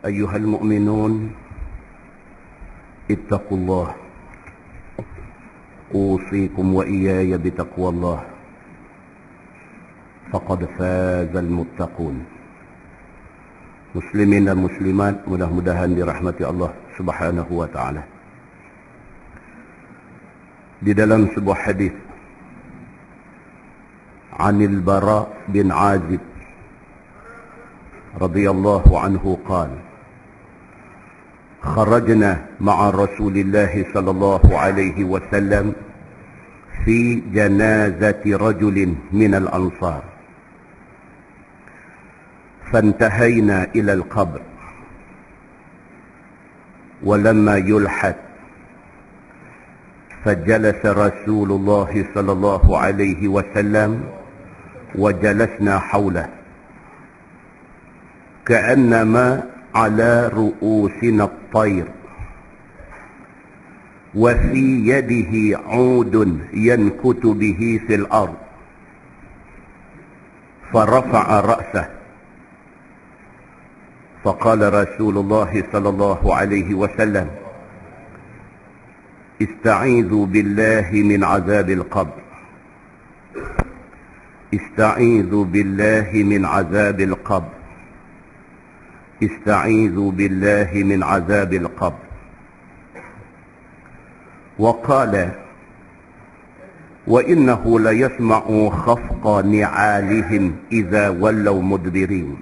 أيها المؤمنون اتقوا الله أوصيكم وإياي بتقوى الله فقد فاز المتقون. Muslimin dan muslimat, mudah-mudahan dirahmati Allah Subhanahu wa taala. Di dalam sebuah hadis Anil Bara bin Azib radhiyallahu anhu qala kharajna ma'a Rasulillah sallallahu alaihi wasallam fi janazati rajulin min al-ansar فانتهينا إلى القبر ولما يلحد فجلس رسول الله صلى الله عليه وسلم وجلسنا حوله كأنما على رؤوسنا الطير وفي يده عود ينكت به في الأرض فرفع رأسه فقال رسول الله صلى الله عليه وسلم استعيذوا بالله من عذاب القبر استعيذوا بالله من عذاب القبر استعيذوا بالله من عذاب القبر. وقال وإنه ليسمع خفق نعالهم إذا ولوا مدبرين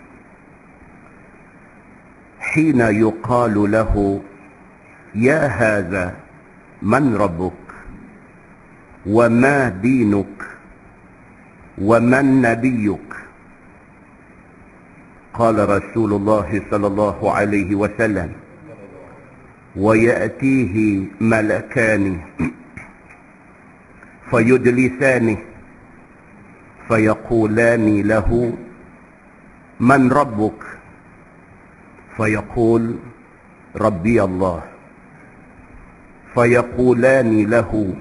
حين يقال له يا هذا من ربك وما دينك ومن نبيك. قال رسول الله صلى الله عليه وسلم ويأتيه ملكان فيجلسانه فيقولان له من ربك فيقول ربي الله فيقولان له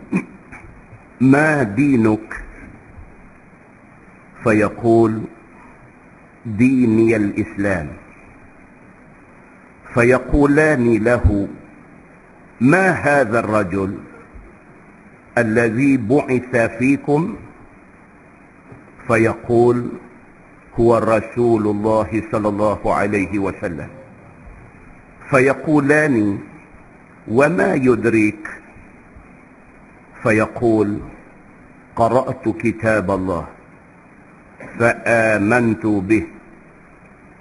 ما دينك فيقول ديني الإسلام فيقولان له ما هذا الرجل الذي بعث فيكم فيقول هو رسول الله صلى الله عليه وسلم فيقولان وما يدريك فيقول قرأت كتاب الله فآمنت به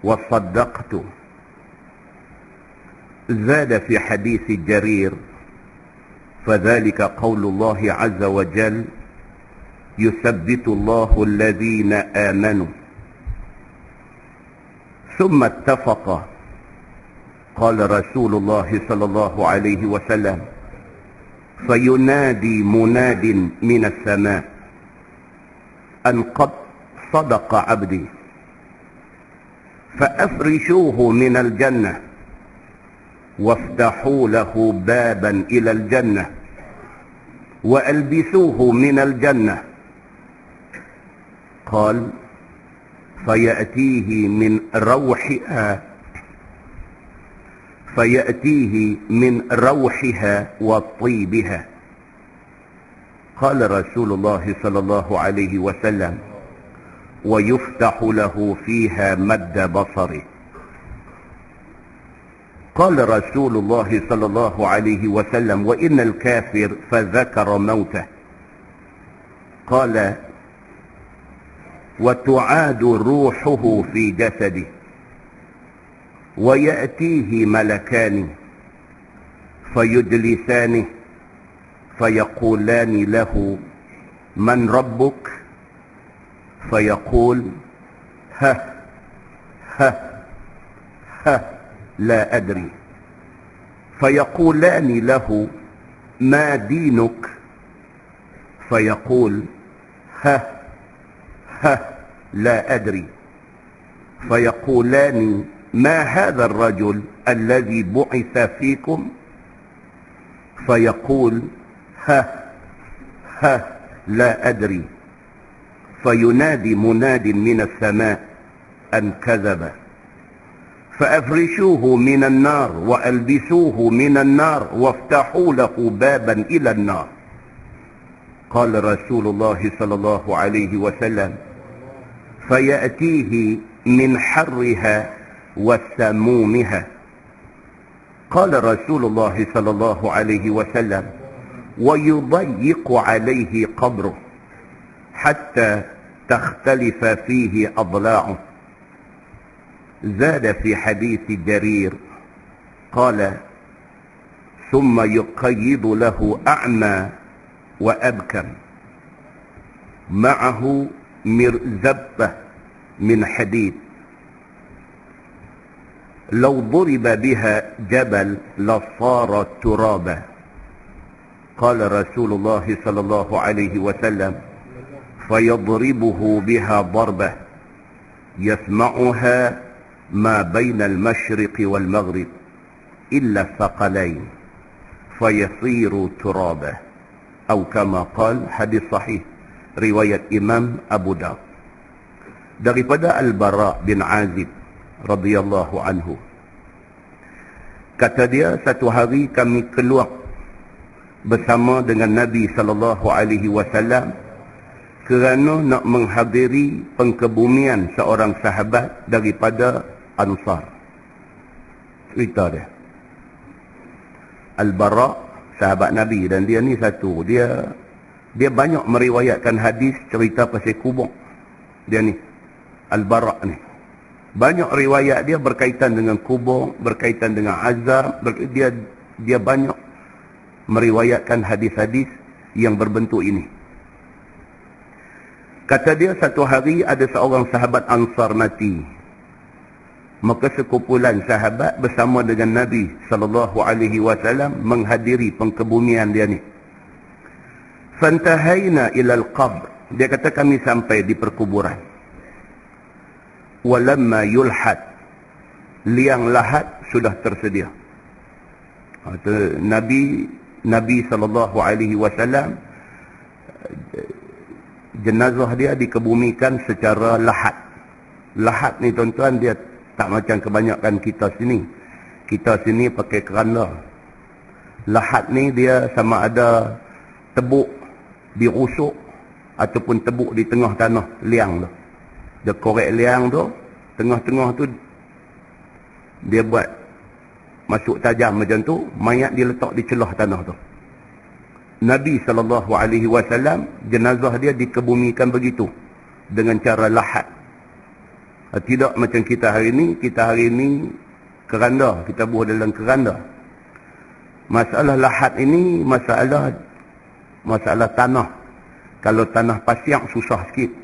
وصدقت. زاد في حديث جرير فذلك قول الله عز وجل يثبت الله الذين آمنوا ثم اتفق. قال رسول الله صلى الله عليه وسلم فينادي مناد من السماء أن قد صدق عبدي فأفرشوه من الجنة وافتحوا له بابا إلى الجنة وألبسوه من الجنة. قال فيأتيه من روحها وطيبها. قال رسول الله صلى الله عليه وسلم ويفتح له فيها مد بصره. قال رسول الله صلى الله عليه وسلم وإن الكافر فذكر موته. قال وتعاد روحه في جسده ويأتيه ملكان فيجلسانه فيقولان له من ربك فيقول ها لا أدري. فيقولان له ما دينك فيقول ها لا أدري. فيقولان ما هذا الرجل الذي بعث فيكم فيقول ها لا أدري. فينادي مناد من السماء أن كذب. فأفرشوه من النار وألبسوه من النار وافتحوا له بابا إلى النار. قال رسول الله صلى الله عليه وسلم: فيأتيه من حرها وسمومها. قال رسول الله صلى الله عليه وسلم: ويضيق عليه قبره حتى تختلف فيه أضلاعه. زاد في حديث جرير قال: ثم يقيض له أعمى وأبكم معه مرزبة من حديد لو ضرب بها جبل لصار ترابا. قال رسول الله صلى الله عليه وسلم: فيضربه بها ضربة يسمعها ما بين المشرق والمغرب إلا الثقلين فيصير ترابا. أو كما قال. Hadis sahih riwayat Imam Abu Daud. Daripada Al-Bara bin Azib radhiyallahu anhu, kata dia, satu hari kami keluar bersama dengan Nabi sallallahu alaihi wasallam kerana nak menghadiri pengkebumian seorang sahabat daripada Ansar. Cerita dia, Al-Bara sahabat Nabi, dan dia ni satu, dia banyak meriwayatkan hadis cerita pasal kubur. Dia ni Al-Bara ni banyak riwayat dia berkaitan dengan kubur, berkaitan dengan azab. Dia banyak meriwayatkan hadis-hadis yang berbentuk ini. Kata dia, satu hari ada seorang sahabat Ansar mati. Maka sekumpulan sahabat bersama dengan Nabi sallallahu alaihi wasallam menghadiri pengkebumian dia ni. Fantahaina ila al-qabr. Dia kata kami sampai di perkuburan. Walamma yulhad, liang lahat sudah tersedia. Nabi sallallahu alaihi wasallam, jenazah dia dikebumikan secara lahat. Lahat ni tuan-tuan, dia tak macam kebanyakan kita sini. Kita sini pakai keranda. Lahat ni dia sama ada tebuk dirusuk ataupun tebuk di tengah tanah liang tu. Dia korek liang tu, tengah-tengah tu dia buat masuk tajam macam tu, mayat dia letak di celah tanah tu. Nabi SAW, jenazah dia dikebumikan begitu, dengan cara lahat. Tidak macam kita hari ini keranda, kita buat dalam keranda. Masalah lahat ini masalah tanah. Kalau tanah pasir susah sikit.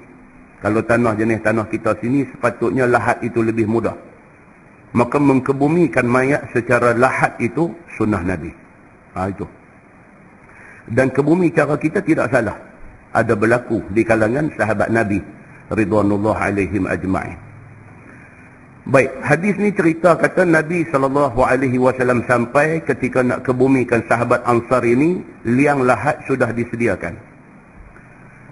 Kalau tanah jenis tanah kita sini, sepatutnya lahat itu lebih mudah. Maka mengkebumikan mayat secara lahat itu sunnah Nabi. Itu. Dan kebumi cara kita tidak salah. Ada berlaku di kalangan sahabat Nabi ridwanullah alaihim ajma'in. Baik, hadis ni cerita kata Nabi SAW sampai ketika nak kebumikan sahabat Ansar ini, liang lahat sudah disediakan.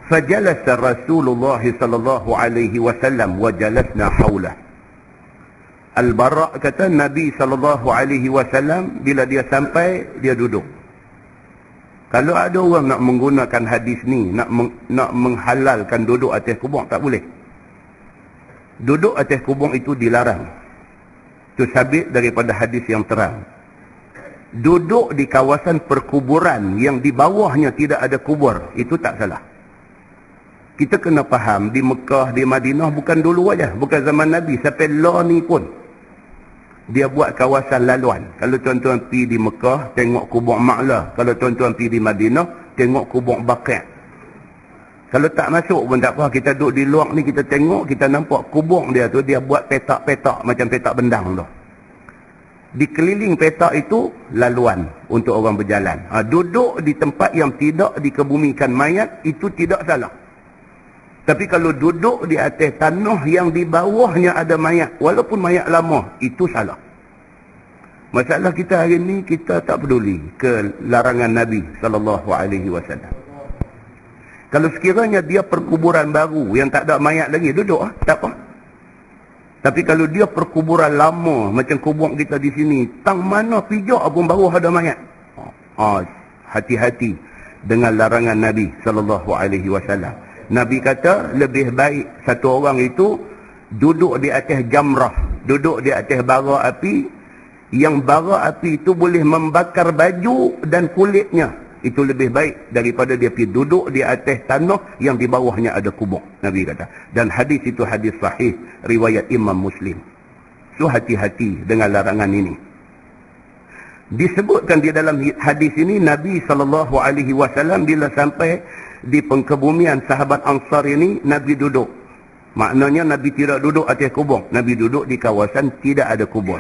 فجلس رسول الله صلى الله عليه وسلم وجلسنا حوله. Al-Bara kata Nabi SAW bila dia sampai, dia duduk. Kalau ada orang nak menggunakan hadis ni, nak menghalalkan duduk atas kubur, tak boleh. Duduk atas kubur itu dilarang. Itu sabit daripada hadis yang terang. Duduk di kawasan perkuburan yang di bawahnya tidak ada kubur, itu tak salah. Kita kena faham, di Mekah, di Madinah bukan dulu aja, bukan zaman Nabi, sampai law ni pun dia buat kawasan laluan. Kalau tuan-tuan pergi di Mekah, tengok kubur Ma'lah. Kalau tuan-tuan pergi di Madinah, tengok kubur Baqi'. Kalau tak masuk pun tak apa, kita duduk di luar ni, kita tengok, kita nampak kubur dia tu, dia buat petak-petak macam petak bendang tu. Di keliling petak itu laluan untuk orang berjalan. Duduk di tempat yang tidak dikebumikan mayat, itu tidak salah. Tapi kalau duduk di atas tanah yang di bawahnya ada mayat, walaupun mayat lama, itu salah. Masalah kita hari ni, kita tak peduli ke larangan Nabi SAW. Kalau sekiranya dia perkuburan baru yang tak ada mayat lagi, duduk tak apa. Tapi kalau dia perkuburan lama, macam kubur kita di sini, tang mana pijak pun baru ada mayat. Hati-hati dengan larangan Nabi SAW. Nabi kata lebih baik satu orang itu duduk di atas jamrah, duduk di atas bara api, yang bara api itu boleh membakar baju dan kulitnya. Itu lebih baik daripada dia pergi duduk di atas tanah yang di bawahnya ada kubur, Nabi kata. Dan hadis itu hadis sahih riwayat Imam Muslim. So hati-hati dengan larangan ini. Disebutkan di dalam hadis ini, Nabi SAW bila sampai di pengkebumian sahabat Ansar ini, Nabi duduk. Maknanya Nabi tidak duduk atas kubur. Nabi duduk di kawasan tidak ada kubur.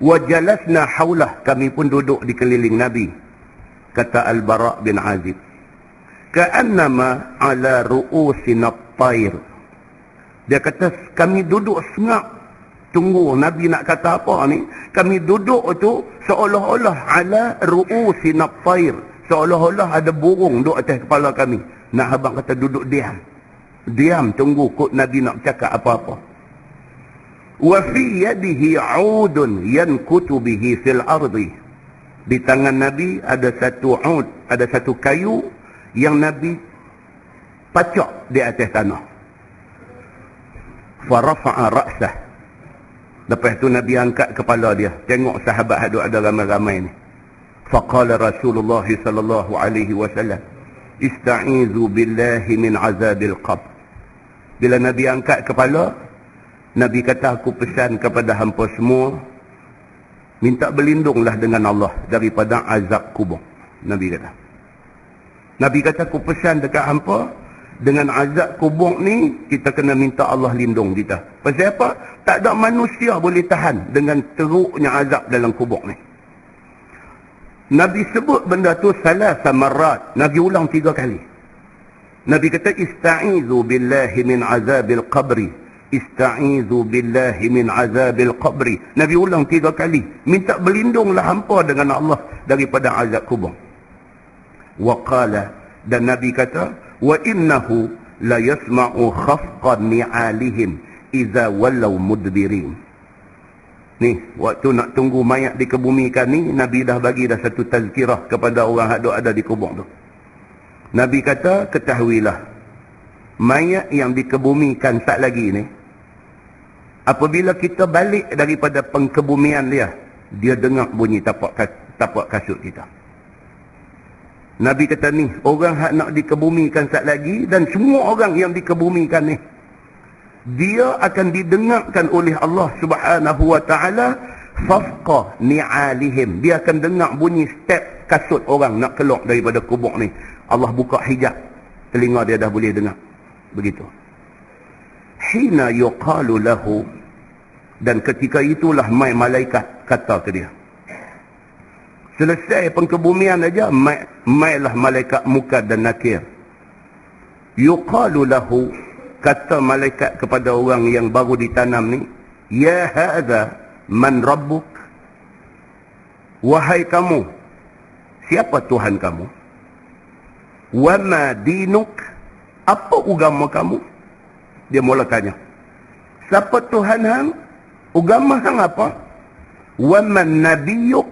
Wa jalasna haulah, kami pun duduk di keliling Nabi. Kata Al-Bara' bin Azib, ka'annama ala ru'usina at-tair. Dia kata kami duduk sengak tunggu Nabi nak kata apa ni. Kami duduk tu seolah-olah ala ru'usina at-tair, seolah-olah ada burung duduk atas kepala kami. Nak abang kata duduk diam. Diam tunggu kod Nabi nak cakap apa-apa. Wa fi yadihi 'udun yankutu bihi fil ardi. Di tangan Nabi ada satu 'ud, ada satu kayu yang Nabi pacak di atas tanah. Fa rafa'a ra'sah. Lepas tu Nabi angkat kepala dia, tengok sahabat ada ramai-ramai ni. Faqala Rasulullah sallallahu alaihi wasallam, ista'izu billahi min azabil qabr. Bila Nabi angkat kepala, Nabi kata, aku pesan kepada hampa semua, minta berlindunglah dengan Allah daripada azab kubur. Nabi kata. Nabi kata, aku pesan dekat hampa, dengan azab kubur ni, kita kena minta Allah lindung kita. Pasal apa? Tak ada manusia boleh tahan dengan teruknya azab dalam kubur ni. Nabi sebut benda tu salasa marrat. Nabi ulang 3 kali. Nabi kata, ista'izu billahi min azabil qabri. Ista'izu billahi min azabil qabri. Nabi ulang 3 kali. Minta berlindunglah hampa dengan Allah daripada azab kubur. Wa qala, dan Nabi kata, wa innahu la yasma'u khafqan ni'alihim idza wallaw mudbirin. Ni, waktu nak tunggu mayat dikebumikan ni, Nabi dah bagi dah satu tazkirah kepada orang yang ada di kubur tu. Nabi kata, ketahuilah, mayat yang dikebumikan sat lagi ni, apabila kita balik daripada pengkebumian dia, dia dengar bunyi tapak kasut kita. Nabi kata ni, orang yang nak dikebumikan sat lagi, dan semua orang yang dikebumikan ni, dia akan didengarkan oleh Allah Subhanahu wa ta'ala fafqa ni'alihim. Dia akan dengar bunyi step kasut orang nak keluar daripada kubur ni. Allah buka hijab, telinga dia dah boleh dengar. Begitu. Hina yuqalu lahu, dan ketika itulah mai malaikat kata ke dia. Selesai pengkebumian aja, mailah malaikat Munkar dan Nakir. Yuqalu lahu, kata malaikat kepada orang yang baru ditanam ni, ya hadza man rabbuk. Wahai kamu, siapa Tuhan kamu? Wa ma dinuk, apa agama kamu? Dia mula tanya, siapa Tuhan hang? Agama hang apa? Wa man nabiyuk,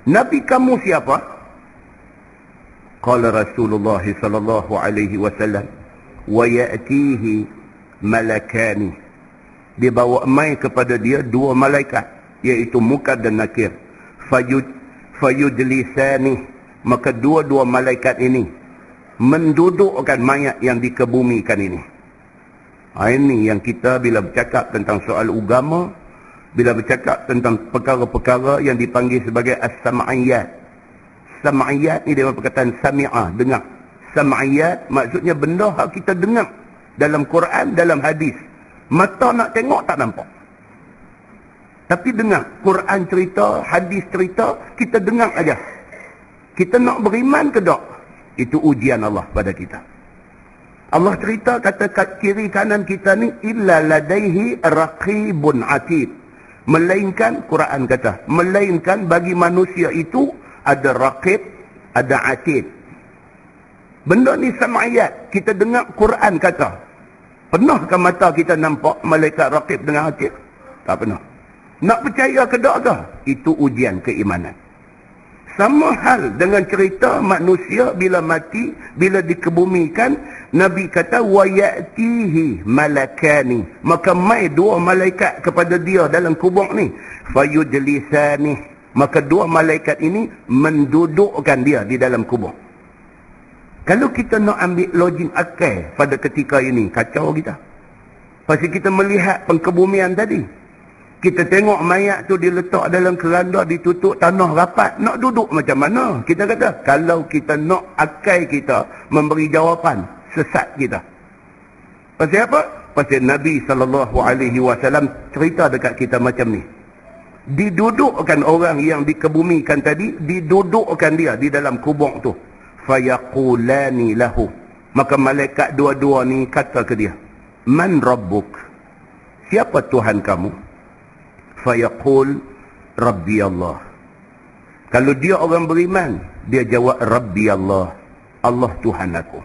nabi kamu siapa? Qala Rasulullah sallallahu alaihi wasallam, wa ya'tihi malakani. Dia bawa mai kepada dia 2 malaikat, iaitu Munkar dan Nakir. Fayujlisani, maka 2 malaikat ini mendudukkan mayat yang dikebumikan ini. Ini yang kita bila bercakap tentang soal agama, bila bercakap tentang perkara-perkara yang dipanggil sebagai as-sam'iyat. Sam'iyat ni dia perkataan sami'ah, dengar. Sam'iyat maksudnya benda yang kita dengar dalam Quran, dalam hadis. Mata nak tengok tak nampak, tapi dengar. Quran cerita, hadis cerita, kita dengar aja. Kita nak beriman ke tak? Itu ujian Allah pada kita. Allah cerita, kata kat kiri kanan kita ni, illa ladaihi raqibun atid. Melainkan, Quran kata, melainkan bagi manusia itu ada raqib, ada atid. Benda ni sam'iyat, kita dengar Quran kata. Pernahkah mata kita nampak malaikat raqib dengan atid? Tak pernah. Nak percaya ke tak ke? Itu ujian keimanan. Sama hal dengan cerita manusia bila mati, bila dikebumikan, Nabi kata wa ya'tihi malakani, maka mai dua malaikat kepada dia dalam kubur ni, fayujlisani, maka dua malaikat ini mendudukkan dia di dalam kubur. Kalau kita nak ambil logik akal pada ketika ini, kacau kita. Pasal kita melihat pengkebumian tadi. Kita tengok mayat tu diletak dalam keranda, ditutup tanah rapat. Nak duduk macam mana? Kita kata, kalau kita nak akal kita memberi jawapan, sesat kita. Pasal apa? Pasal Nabi SAW cerita dekat kita macam ni. Didudukkan orang yang dikebumikan tadi, didudukkan dia di dalam kubur tu. Fayaqulani lahu. Maka malaikat dua-dua ni kata ke dia, Man Rabbuk? Siapa Tuhan kamu? Fayaqul Rabbi Allah. Kalau dia orang beriman, dia jawab Rabbi Allah, Allah Tuhan aku.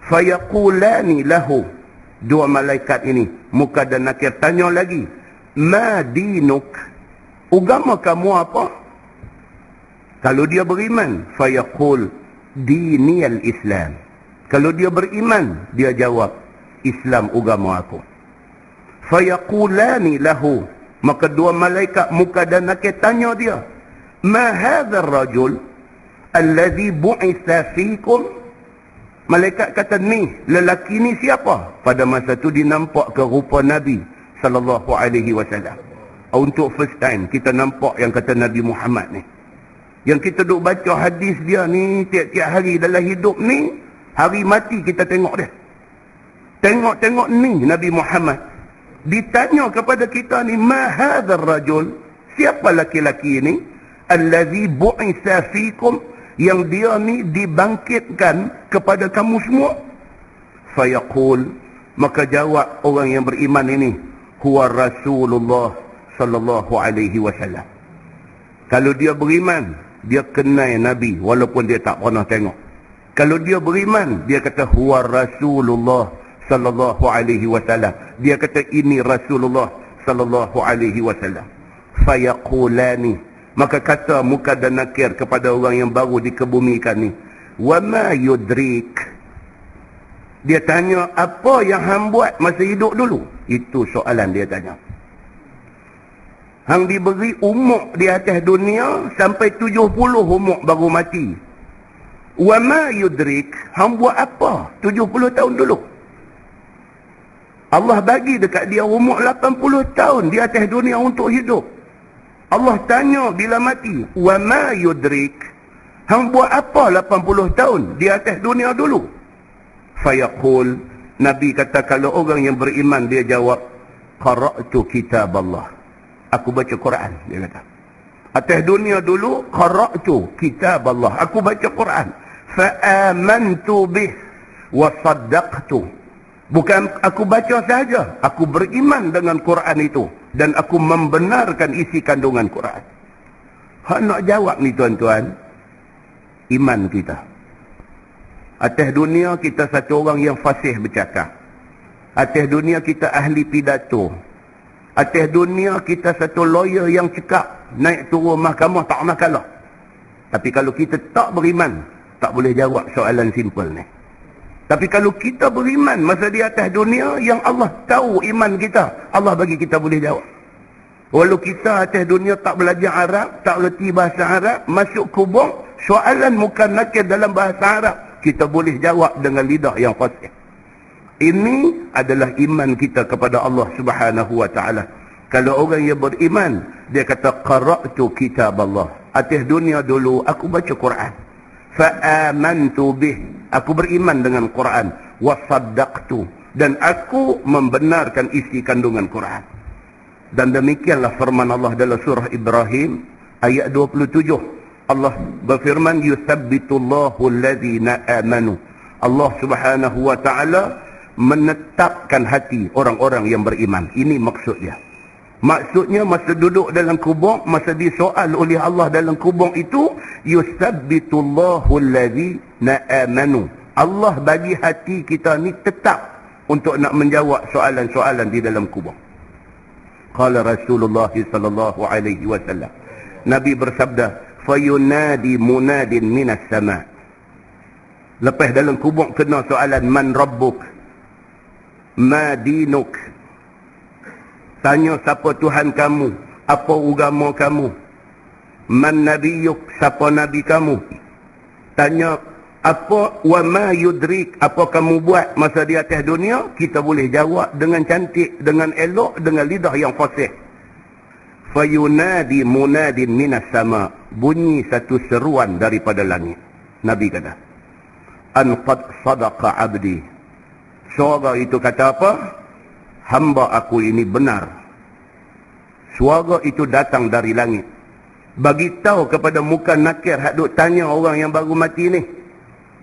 Fayaqulani lahu, dua malaikat ini muka dan nakir tanya lagi, Ma dinuk? Agama kamu apa? Kalau dia beriman, fayaqul diniyal Islam. Kalau dia beriman, dia jawab Islam agama aku. Fayaqulani lahu, maka dua malaikat muka dan nakir tanya dia, Ma hadzal rajul alladhi bu'itha fikum? Malaikat kata, ni lelaki ni siapa? Pada masa tu dinampak ke rupa Nabi SAW. Untuk first time kita nampak yang kata Nabi Muhammad ni. Yang kita duk baca hadis dia ni tiap-tiap hari dalam hidup ni, hari mati kita tengok dia. Tengok-tengok ni Nabi Muhammad. Ditanya kepada kita ni, Ma hadzal rajul? Siapa laki-laki ini? Allazi bu'itha fikum, yang dia ni dibangkitkan kepada kamu semua. Fayaqul, maka jawab orang yang beriman ini, huwa Rasulullah sallallahu alaihi wasallam. Kalau dia beriman, dia kenal Nabi walaupun dia tak pernah tengok. Kalau dia beriman, dia kata huwa Rasulullah sallallahu alaihi wasallam. Dia kata ini Rasulullah sallallahu alaihi wasallam. Fayaqulani, maka kata muka dan nakir kepada orang yang baru dikebumikan ni, wa ma yudrik? Dia tanya, apa yang hang buat masa hidup dulu? Itu soalan dia tanya. Hang diberi umur di atas dunia sampai 70 umur baru mati. Wa ma yudrik? Hang buat apa 70 tahun dulu? Allah bagi dekat dia umur 80 tahun di atas dunia untuk hidup. Allah tanya bila mati, wa ma yudrik? Hang buat apa 80 tahun di atas dunia dulu? Fayaqul, Nabi kata kalau orang yang beriman dia jawab, qara'tu kitab Allah. Aku baca Quran, dia kata. Atas dunia dulu, qara'tu kitab Allah. Aku baca Quran. Fa amantu bih wa saddaqtu. Bukan aku baca saja, aku beriman dengan Quran itu dan aku membenarkan isi kandungan Quran. Hak nak jawab ni tuan-tuan, iman kita. Atas dunia kita satu orang yang fasih bercakap. Atas dunia kita ahli pidato. Atas dunia kita satu lawyer yang cekap, naik turun mahkamah tak makalah. Tapi kalau kita tak beriman, tak boleh jawab soalan simple ni. Tapi kalau kita beriman masa di atas dunia, yang Allah tahu iman kita, Allah bagi kita boleh jawab. Walau kita atas dunia tak belajar Arab, tak reti bahasa Arab, masuk kubur, soalan muka nakir dalam bahasa Arab, kita boleh jawab dengan lidah yang fasih. Ini adalah iman kita kepada Allah Subhanahu wa taala. Kalau orang yang beriman, dia kata qara'tu kitab Allah. Atas dunia dulu aku baca Quran. Fa amantu bih. Aku beriman dengan Quran. Wa saddaqtu. Dan aku membenarkan isi kandungan Quran. Dan demikianlah firman Allah dalam surah Ibrahim ayat 27. Allah berfirman, yuthabbitullahu alladhina amanu. Allah Subhanahu wa taala menetapkan hati orang-orang yang beriman. Ini maksudnya. Maksudnya masa duduk dalam kubur, masa disoal oleh Allah dalam kubur itu, yuthabbitullahu alladhina amanu. Allah bagi hati kita ni tetap untuk nak menjawab soalan-soalan di dalam kubur. Qala Rasulullah sallallahu alaihi wasallam. Nabi bersabda, "Fayunadi munadin minas sama." Lepas dalam kubur kena soalan, "Man rabbuk? Ma dinuk?" Tanya siapa Tuhan kamu, apa agama kamu? "Man nabiyuk?" Siapa nabi kamu? Tanya apa, "Wa ma yudrik?" Apa kamu buat masa di atas dunia? Kita boleh jawab dengan cantik, dengan elok, dengan lidah yang fasih. Fayunadi munadin minas sama. Bunyi satu seruan daripada langit. Nabi kata, "An qad sadaqa abdi." Suara itu kata apa? Hamba aku ini benar. Suara itu datang dari langit. Bagi tahu kepada muka nakir hak duk tanya orang yang baru mati ni.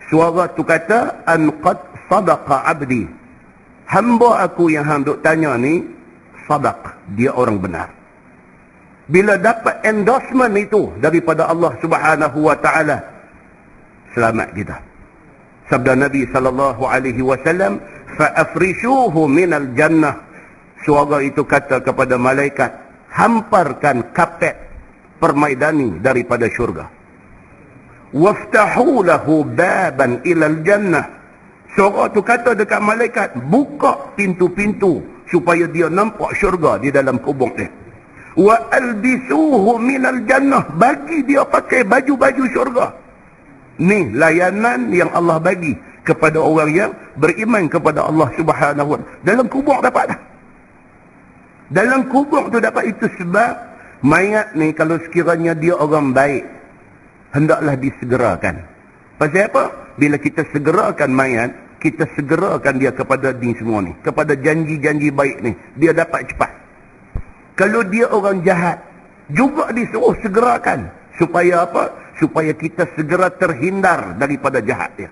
Suara tu kata, "An qad sadaqa abdi." Hamba aku yang hang duk tanya ni, sadaq, dia orang benar. Bila dapat endorsement itu daripada Allah Subhanahu wa taala, selamat kita. Sabda Nabi sallallahu alaihi wasallam, "Fa afrishuhu minal jannah." Suara itu kata kepada malaikat, hamparkan kapet permaidani daripada syurga. "Waftahu lahu baban ilal jannah." Suara itu kata dekat malaikat, buka pintu-pintu supaya dia nampak syurga di dalam kubur dia. "Wa albisuhu minal jannah." Bagi dia pakai baju-baju syurga. Ni layanan yang Allah bagi kepada orang yang beriman kepada Allah Subhanahu wa taala. Dalam kubur dapat dah. Dalam kubur tu dapat. Itu sebab mayat ni kalau sekiranya dia orang baik, hendaklah disegerakan. Pasal apa? Bila kita segerakan mayat, kita segerakan dia kepada ni semua ni, kepada janji-janji baik ni, dia dapat cepat. Kalau dia orang jahat, juga disuruh segerakan. Supaya apa? Supaya kita segera terhindar daripada jahat dia.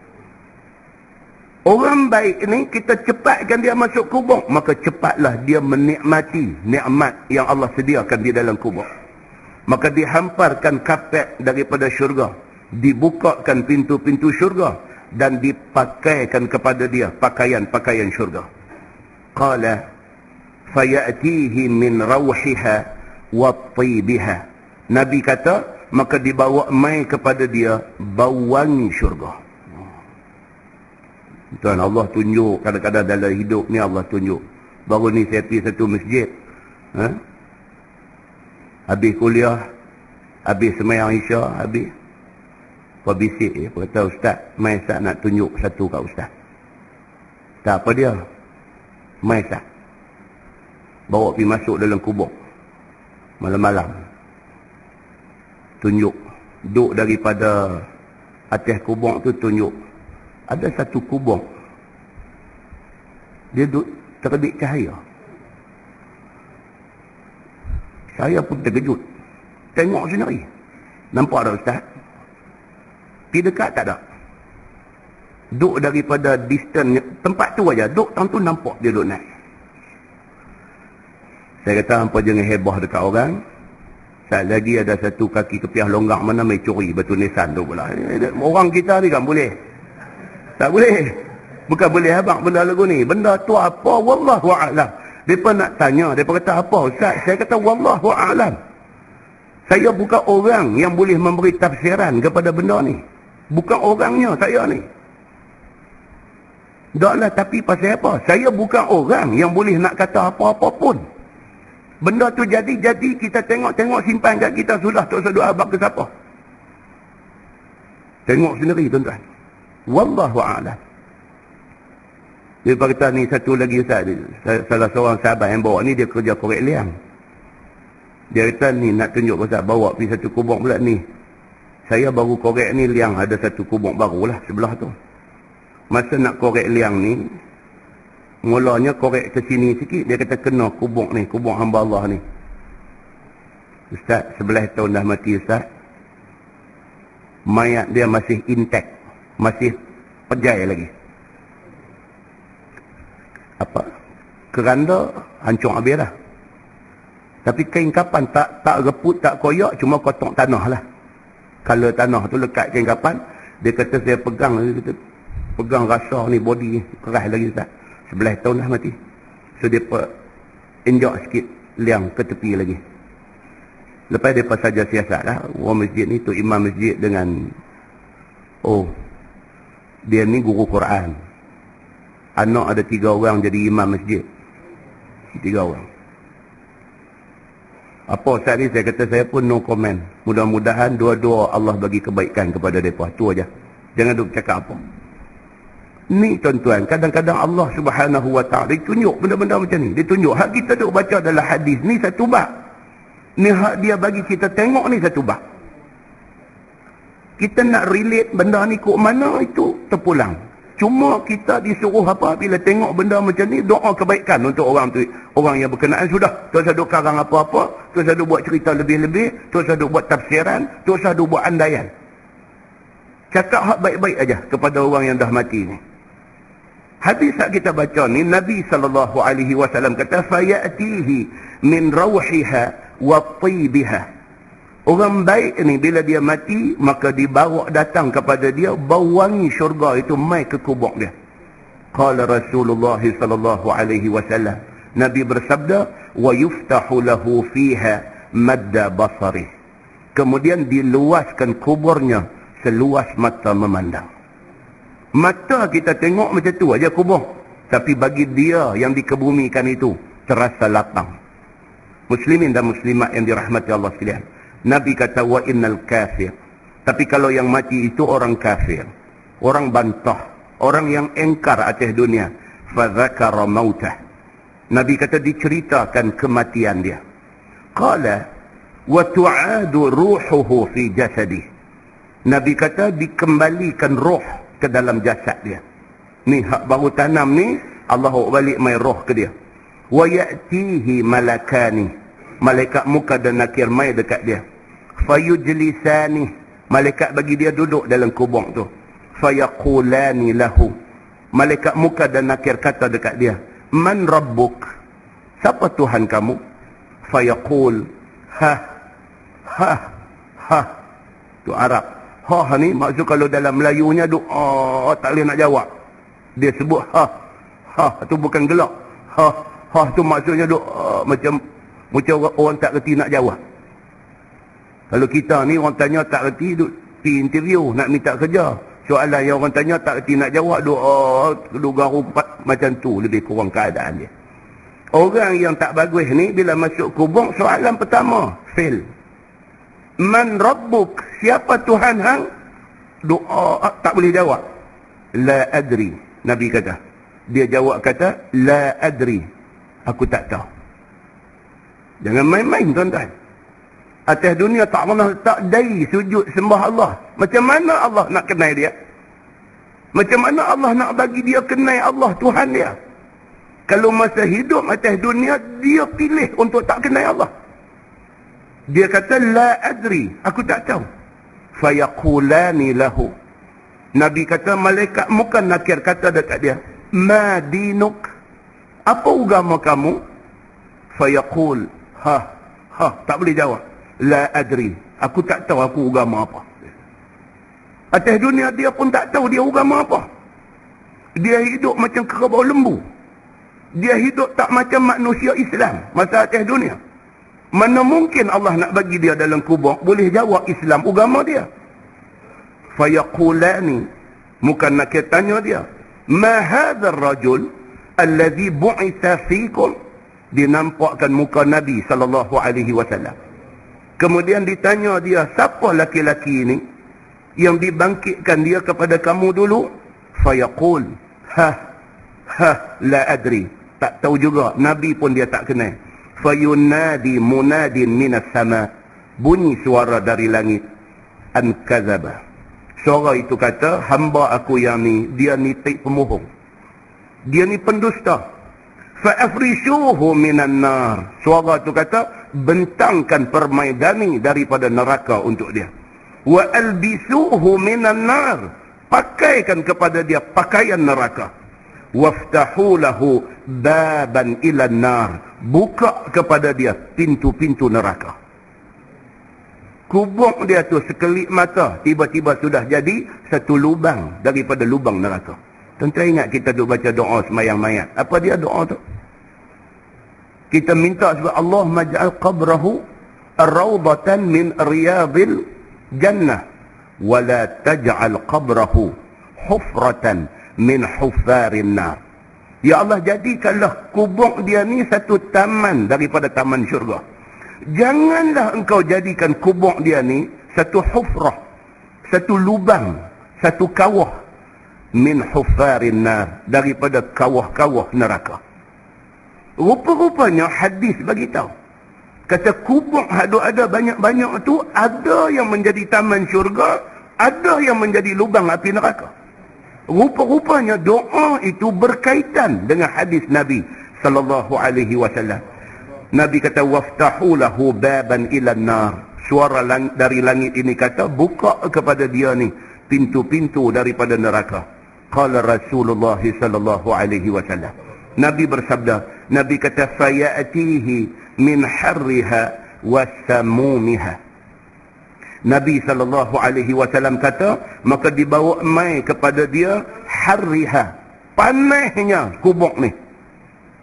Orang baik ni, kita cepatkan dia masuk kubur, maka cepatlah dia menikmati nikmat yang Allah sediakan di dalam kubur. Maka dihamparkan kapet daripada syurga, dibukakan pintu-pintu syurga, dan dipakaikan kepada dia pakaian-pakaian syurga. Qala fayatihi min rawhiha wa tibiha. Nabi kata, maka dibawa mai kepada dia bau wangi syurga. Tuan Allah tunjuk kadang-kadang dalam hidup ni, Allah tunjuk. Baru ni saya pergi satu masjid. Habis kuliah, habis semayang Isya, habis. Kau bisik je, kata, "Ustaz, mai Ustaz nak tunjuk satu kat Ustaz." Tak apa dia. Mai Ustaz. Bawa pergi masuk dalam kubur. Malam-malam. Tunjuk. Duk daripada atas kubur tu tunjuk. Ada satu kubur. Dia duk terbit cahaya. Saya pun terkejut. Tengok sendiri. Nampak tak Ustaz? Pergi dekat tak ada. Duk daripada distance tempat tu aja. Duk tentu nampak dia duk naik. Saya kata, hampa jangan heboh dekat orang. Saat lagi ada satu kaki kepiah longgar mana mai curi batu nisan tu pula. Orang kita ni kan boleh. Tak boleh. Bukan boleh abang benda lagu ni. Benda tu apa? Wallahu a'lam. Mereka nak tanya. Mereka kata apa Ustaz? Saya kata wallahu a'lam. Saya bukan orang yang boleh memberi tafsiran kepada benda ni. Bukan orangnya saya ni. Taklah, tapi pasal apa? Saya bukan orang yang boleh nak kata apa-apa pun. Benda tu jadi kita tengok simpan kat kita sudah tak usah duk abang ke siapa. Tengok sendiri tuan-tuan. Wallahu a'lam. Dia berkata ni satu lagi Ustaz. Salah seorang sahabat yang bawa ni dia kerja korek liang. Dia kata ni nak tunjuk Ustaz, bawa pergi satu kubur pula ni. Saya baru korek ni liang, ada satu kubur barulah sebelah tu. Masa nak korek liang ni, mulanya korek ke sini sikit, dia kata kena kubur ni, kubur hamba Allah ni. Ustaz, 11 tahun dah mati Ustaz. Mayat dia masih intact, masih pejai lagi. Apa? Keranda hancur habis dah. Tapi kain kapan tak reput, tak koyak, cuma kotak tanah lah. Kalau tanah tu lekat kain kapan, dia kata saya pegang rasa ni body keras lagi Ustaz. 11 tahun dah mati. So mereka enjok sikit liang ke tepi lagi. Lepas mereka saja siasat lah, orang masjid ni, tu imam masjid dengan dia ni guru Quran, anak ada 3 orang jadi imam masjid, 3 orang. Apa saat ni saya kata, saya pun no comment. Mudah-mudahan dua-dua Allah bagi kebaikan kepada mereka. Tu aja. Jangan duk cakap apa. Ni tuan-tuan, kadang-kadang Allah Subhanahu Wa Ta'ala dia tunjuk benda-benda macam ni. Dia tunjuk. Hak kita duk baca dalam hadis ni satu bab. Ni hak dia bagi kita tengok ni satu bab. Kita nak relate benda ni kok mana itu terpulang. Cuma kita disuruh apa bila tengok benda macam ni, doa kebaikan untuk orang tu, orang yang berkenaan sudah. Tak usah duk karang apa-apa, tak usah duk buat cerita lebih-lebih, tak usah duk buat tafsiran, tak usah duk buat andaian. Cakap hak baik-baik aja kepada orang yang dah mati ni. Hadis yang kita baca ni, Nabi SAW kata, fayatihi min rawhiha wa tibiha. Orang baik ni bila dia mati, maka dibawa datang kepada dia bau wangi syurga itu mai ke kubur dia. Qala Rasulullah sallallahu alaihi wasallam, Nabi bersabda, wa yuftahu lahu fiha madda basarih. Kemudian diluaskan kuburnya seluas mata memandang. Mata kita tengok macam tu aja kubur, tapi bagi dia yang dikebumikan itu terasa lapang. Muslimin dan muslimat yang dirahmati Allah sekalian, Nabi kata, wa innal kafir. Tapi kalau yang mati itu orang kafir, orang bantah, orang yang engkar atas dunia, fadzakara mautah. Nabi kata diceritakan kematian dia. Qala wa tu'adu ruhuhu fi jasadi. Nabi kata dikembalikan roh ke dalam jasad dia. Ni hak baru tanam ni, Allah balik mai roh ke dia. Wa ya'tihi malakani. Malaikat muka dan nakir mai dekat dia. Fayujlisani, malaikat bagi dia duduk dalam kubur tu. Fayaqulani lahu, malaikat muka dan nakir kata dekat dia, man rabbuk, siapa Tuhan kamu? Fayaqul ha. Tu Arab. Ha ni maksud kalau dalam Melayunya tak boleh nak jawab. Dia sebut ha tu bukan gelak. Ha tu maksudnya macam orang tak reti nak jawab. Kalau kita ni orang tanya tak reti, duk pergi interview nak minta kerja, soalan yang orang tanya tak reti nak jawab, duk garu macam tu lebih kurang keadaan dia. Orang yang tak bagus ni bila masuk kubur, soalan pertama fail. Man rabbuk, siapa Tuhan hang? Doa tak boleh jawab. La adri, Nabi kata. Dia jawab kata la adri, aku tak tahu. Jangan main-main tuan-tuan. Atas dunia tak pernah letak dai sujud sembah Allah. Macam mana Allah nak kenal dia? Macam mana Allah nak bagi dia kenal Allah Tuhan dia? Kalau masa hidup atas dunia, dia pilih untuk tak kenal Allah. Dia kata la adri, aku tak tahu. Fayaqulani lahu, Nabi kata malaikat muka nakir kata dekat dia, ma dinuk, apa agama kamu? Fayaqul tak boleh jawab. La adri, aku tak tahu aku agama apa. Atas dunia dia pun tak tahu dia agama apa. Dia hidup macam kerbau lembu. Dia hidup tak macam manusia Islam masa atas dunia. Mana mungkin Allah nak bagi dia dalam kubur boleh jawab Islam agama dia. Fayaqulani, muka nakir tanya dia, ma hadzal rajul alladhi bu'itha fikum. Dia nampakkan muka Nabi SAW. Kemudian ditanya dia, siapa laki-laki ini yang dibangkitkan dia kepada kamu dulu? Fayaqul la adri, tak tahu juga. Nabi pun dia tak kenal. Fayunadi munadin minas sama, bunyi suara dari langit, an kadzaba. Suara itu kata, hamba aku yang ni, dia ni pemohong, dia ni pendusta. Fa'afrishuhu minan nar. Suara itu kata, bentangkan permaidani daripada neraka untuk dia. Wa albisuhu minan nar. Pakaikan kepada dia pakaian neraka. Waftahu lahu baban ilan nar. Buka kepada dia pintu-pintu neraka. Kubur dia tu sekelip mata, tiba-tiba sudah jadi satu lubang daripada lubang neraka. Tuan-tuan ingat kita duk baca doa semayang mayat. Apa dia doa tu? Kita minta sebab Allah maj'al qabrahu ar-rawdatan min riyadil jannah. Wala taj'al qabrahu hufratan min hufarin nar. Ya Allah, jadikanlah kubur dia ni satu taman daripada taman syurga. Janganlah engkau jadikan kubur dia ni satu hufrah, satu lubang, satu kawah min hufarin nar, daripada kawah-kawah neraka. Rupa-rupanya hadis bagi tahu, kata kubur ada banyak-banyak tu, ada yang menjadi taman syurga, ada yang menjadi lubang api neraka. Rupa-rupanya doa itu berkaitan dengan hadis Nabi sallallahu alaihi wasallam. Nabi kata waftahu lahu baban ila nar. Suara dari langit ini kata buka kepada dia ni pintu-pintu daripada neraka. Qala Rasulullah sallallahu alaihi wasallam. Nabi bersabda, Nabi kata fayatihi min harriha wasamumiha. Nabi SAW kata, maka dibawa mai kepada dia harriha, panahnya kubur ni.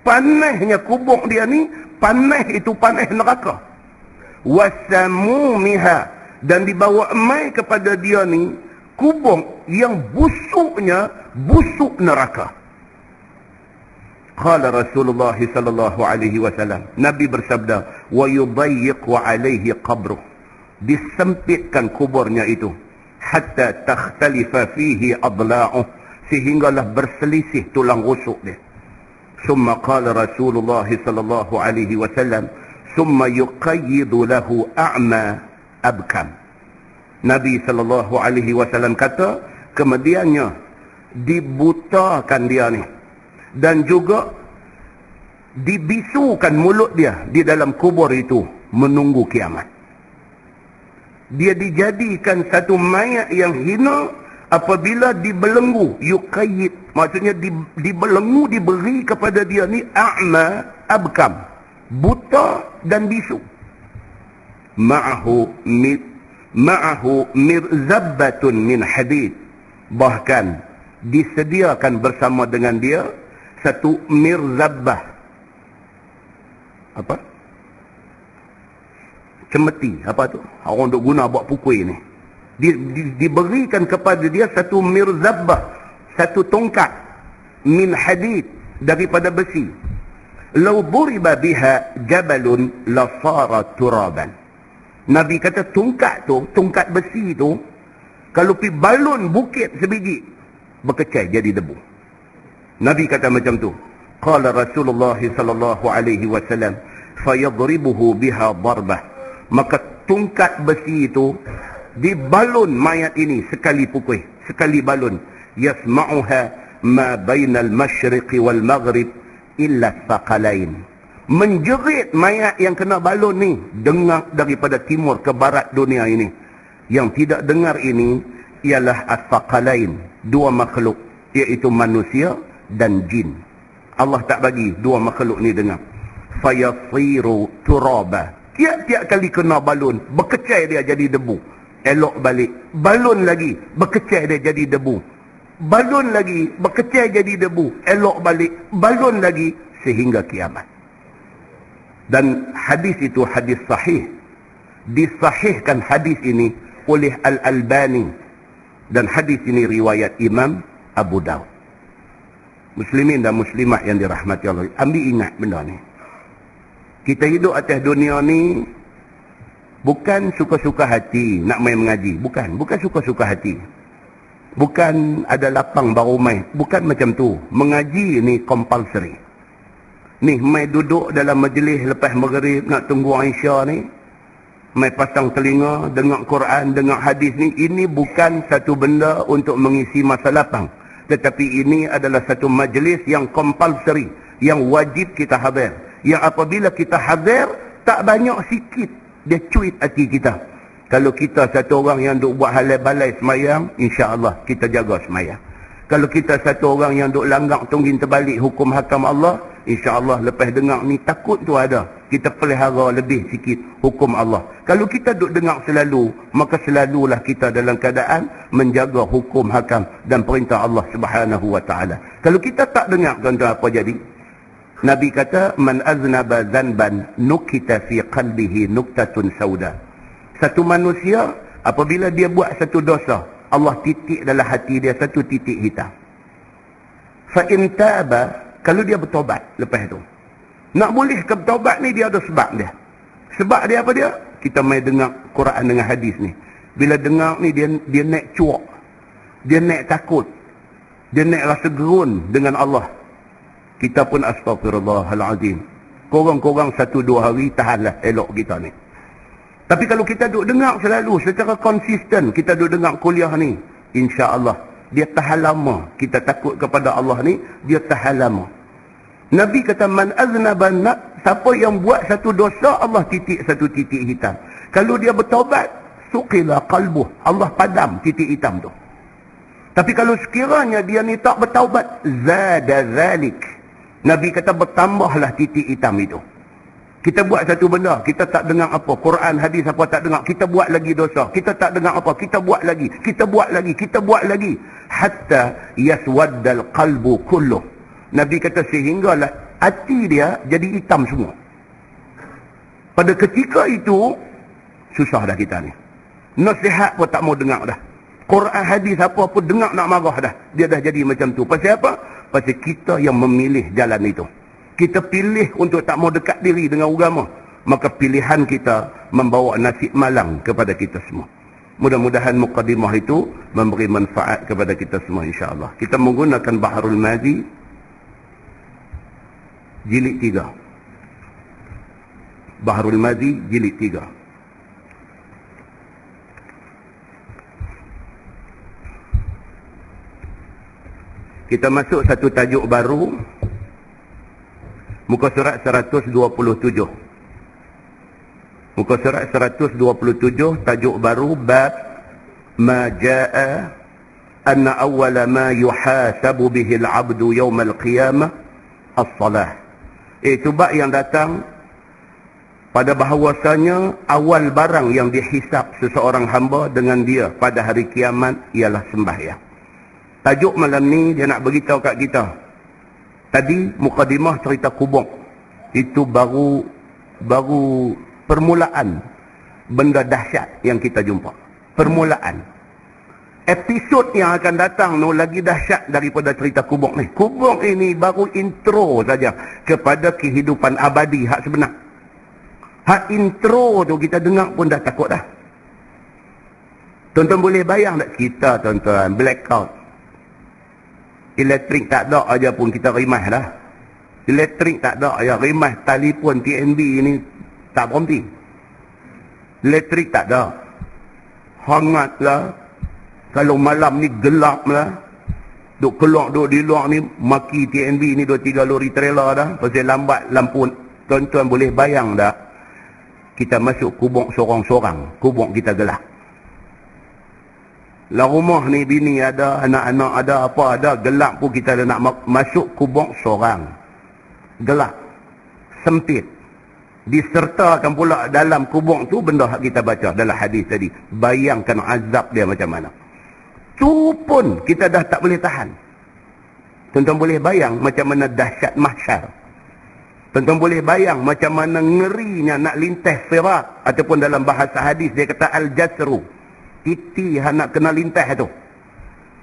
Panahnya kubur dia ni, panah itu panah neraka. Wasamumiha, dan dibawa mai kepada dia ni kubur yang busuknya busuk neraka. Qala Rasulullah sallallahu alaihi wasallam, Nabi bersabda, wa yudayyiqu alaihi qabruh, disempitkan kuburnya itu, hatta takhtalifa fihi adla'uh, sehinggalah berselisih tulang rusuk dia. Summa qala Rasulullah sallallahu alaihi wasallam, summa yuqayyidu lahu a'ma abkam. Nabi sallallahu alaihi wasallam kata, kemudiannya dibutakan dia ni, dan juga dibisukan mulut dia di dalam kubur itu menunggu kiamat. Dia dijadikan satu mayat yang hina apabila dibelenggu, yuqayyid, maksudnya dibelenggu, diberi kepada dia ni a'ma abkam, buta dan bisu. Ma'ahu mirzabbatun min hadid, bahkan disediakan bersama dengan dia satu mirzabbah. Apa? Cemeti, apa tu? Orang duk guna buat pukul ni. Diberikan kepada dia satu mirzabbah, satu tongkat min hadid, daripada besi. Law duriba biha jabalun la sara turaban. Nabi kata tongkat tu, tongkat besi tu, kalau pi balun bukit sebiji, berkecai jadi debu. Nabi kata macam tu. Qala Rasulullah sallallahu alaihi wasallam, fayadribuhu biha darbah, maka tongkat besi itu dibalun mayat ini sekali pukul, sekali balun. Yasma'uha ma bainal masyriqi wal maghrib illa thaqalain. Menjerit mayat yang kena balun ni, dengar daripada timur ke barat dunia ini. Yang tidak dengar ini ialah as-thaqalain, dua makhluk, iaitu manusia dan jin. Allah tak bagi dua makhluk ni dengar. Fayasiru turaba, tiap-tiap kali kena balun, berkecai dia jadi debu. Elok balik, balun lagi, berkecai dia jadi debu. Balun lagi, berkecai jadi debu. Elok balik, balun lagi, sehingga kiamat. Dan hadis itu hadis sahih. Disahihkan hadis ini oleh Al-Albani. Dan hadis ini riwayat Imam Abu Daud. Muslimin dan muslimat yang dirahmati Allah, ambil ingat benda ni. Kita hidup atas dunia ni bukan suka-suka hati nak main mengaji. Bukan suka-suka hati. Bukan ada lapang baru main. Bukan macam tu. Mengaji ni compulsory. Ni mai duduk dalam majlis lepas maghrib nak tunggu Aisyah ni, mai pasang telinga dengar Quran, dengar hadis ni, ini bukan satu benda untuk mengisi masa lapang. Tetapi ini adalah satu majlis yang compulsory, yang wajib kita hadir. Yang apabila kita hadir, tak banyak sikit dia cuit hati kita. Kalau kita satu orang yang duk buat halai balai semayang, insya-Allah kita jaga semayang. Kalau kita satu orang yang duk langgar tungging terbalik hukum hakam Allah, insya-Allah lepas dengar ni takut tu ada, kita pelihara lebih sikit hukum Allah. Kalau kita duk dengar selalu, maka selalulah kita dalam keadaan menjaga hukum hakam dan perintah Allah Subhanahu wa taala. Kalau kita tak dengar, tuan-tuan, apa jadi? Nabi kata, man aznaba zanban nukita fi qalbihi nuktatun sauda. Satu manusia apabila dia buat satu dosa, Allah titik dalam hati dia satu titik hitam. Fa in taba, kalau dia bertobat lepas tu. Nak boleh ke bertobat ni dia ada sebab dia. Sebab dia apa dia? Kita mai dengar Quran dengan hadis ni. Bila dengar ni dia naik cuak. Dia naik takut. Dia naik rasa gerun dengan Allah. Kita pun astagfirullahalazim. Korang-korang 1-2 hari tahanlah elok kita ni. Tapi kalau kita duk dengar selalu secara konsisten, kita duk dengar kuliah ni, insya-Allah dia tahan lama. Kita takut kepada Allah ni, dia tahan lama. Nabi kata, man aznaba, siapa yang buat satu dosa, Allah titik satu titik hitam. Kalau dia bertaubat, suqila qalbuh, Allah padam titik hitam tu. Tapi kalau sekiranya dia ni tak bertaubat, zada zalik, Nabi kata bertambahlah titik hitam itu. Kita buat satu benda, kita tak dengar apa, Quran, hadis apa tak dengar, kita buat lagi dosa. Kita tak dengar apa, kita buat lagi, kita buat lagi, kita buat lagi. Hatta yaswaddal qalbu kulluh. Nabi kata sehinggalah hati dia jadi hitam semua. Pada ketika itu, susah dah kita ni. Nasihat pun tak mau dengar dah. Quran, hadis apa pun dengar nak marah dah. Dia dah jadi macam tu. Pasal apa? Pasal kita yang memilih jalan itu. Kita pilih untuk tak mau dekat diri dengan agama. Maka pilihan kita membawa nasib malang kepada kita semua. Mudah-mudahan mukadimah itu memberi manfaat kepada kita semua, insya-Allah. Kita menggunakan Baharul Mazi jilid 3. Baharul Mazi jilid 3. Kita masuk satu tajuk baru, muka surat 127. Muka surat 127, tajuk baru, bab ma jaa anna awwala ma yuhasabu bihi al-'abdu yawm al-qiyamah as-salah. Itu bab yang datang pada bahawasanya awal barang yang dihisap seseorang hamba dengan dia pada hari kiamat ialah sembahyang. Tajuk malam ni dia nak beritahu kat kita. Tadi mukadimah cerita kubur. Itu baru permulaan benda dahsyat yang kita jumpa. Permulaan. Episod yang akan datang no lagi dahsyat daripada cerita kubur ni. Kubur ini baru intro saja kepada kehidupan abadi hak sebenar. Hak intro tu kita dengar pun dah takut dah. Tuan-tuan boleh bayang tak kita, tuan-tuan, blackout. Elektrik tak ada aja pun kita rimas dah. Elektrik tak ada aja, rimas telefon TNB ni tak berhenti. Elektrik tak ada. Hangatlah. Kalau malam ni gelap lah, duk keluar duk di luar ni, maki TNB ni 2-3 lori trailer dah, pasal lambat lampu. Tuan-tuan boleh bayang tak? Kita masuk kubur sorang-sorang, kubur kita gelap. Lah rumah ni bini ada, anak-anak ada, apa ada, gelap pun kita nak masuk kubur sorang. Gelap. Sempit. Disertakan pula dalam kubur tu benda yang kita baca dalam hadis tadi. Bayangkan azab dia macam mana. Tu pun kita dah tak boleh tahan. Tuan-tuan boleh bayang macam mana dahsyat mahsyar. Tuan-tuan boleh bayang macam mana ngerinya nak lintas sirat. Ataupun dalam bahasa hadis dia kata al-jasru. Titi nak kena lintas tu.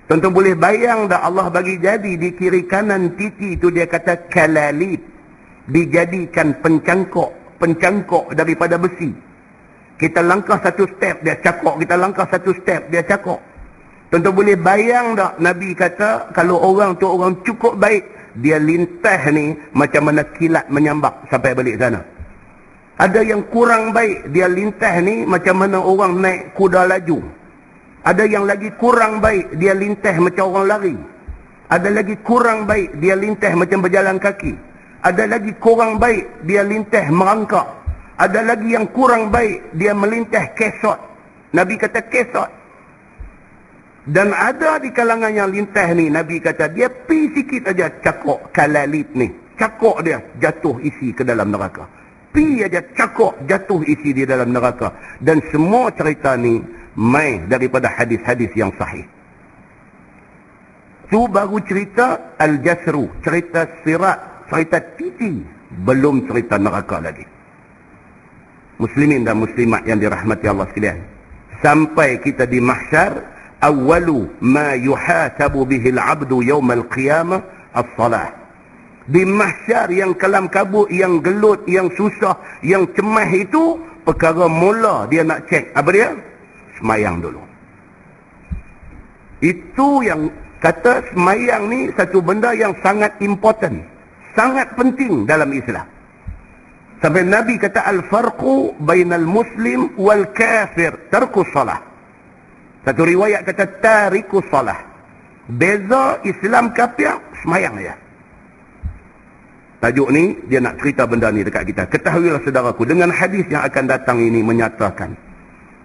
Tuan-tuan boleh bayang dah Allah bagi jadi di kiri kanan titi tu dia kata kalalib. Dijadikan pencangkok daripada besi. Kita langkah satu step dia cakok, kita langkah satu step dia cakok. Tuan-tuan boleh bayang tak Nabi kata kalau orang tu orang cukup baik, dia lintas ni macam mana kilat menyambak sampai balik sana. Ada yang kurang baik, dia lintas ni macam mana orang naik kuda laju. Ada yang lagi kurang baik, dia lintas macam orang lari. Ada lagi kurang baik, dia lintas macam berjalan kaki. Ada lagi kurang baik, dia lintas merangkak. Ada lagi yang kurang baik, dia melintas kesot. Nabi kata kesot. Dan ada di kalangan yang lintas ni, Nabi kata dia pi sikit aja cakok kalalib ni. Cakok dia jatuh isi ke dalam neraka. pi aja cakok jatuh isi di dalam neraka. Dan semua cerita ni mai daripada hadis-hadis yang sahih. Tu baru cerita Al-Jasru, cerita sirat, cerita titi, belum cerita neraka lagi. Muslimin dan muslimat yang dirahmati Allah sekalian, sampai kita di mahsyar, awwalu ma yuhasabu bihi al-'abdu yawm al-qiyamah as-salah. Di mahsyar yang kelam kabut, yang gelut, yang susah, yang cemas itu, perkara mula dia nak cek apa dia? Semayang dulu. Itu yang kata semayang ni satu benda yang sangat important, sangat penting dalam Islam. Sampai Nabi kata al-farqu bainal muslim wal kafir tarkus salah. Satu riwayat kata tarikus salah. Beza Islam kafir semayang aja. Tajuk ni dia nak cerita benda ni dekat kita. Ketahuilah saudaraku, dengan hadis yang akan datang ini menyatakan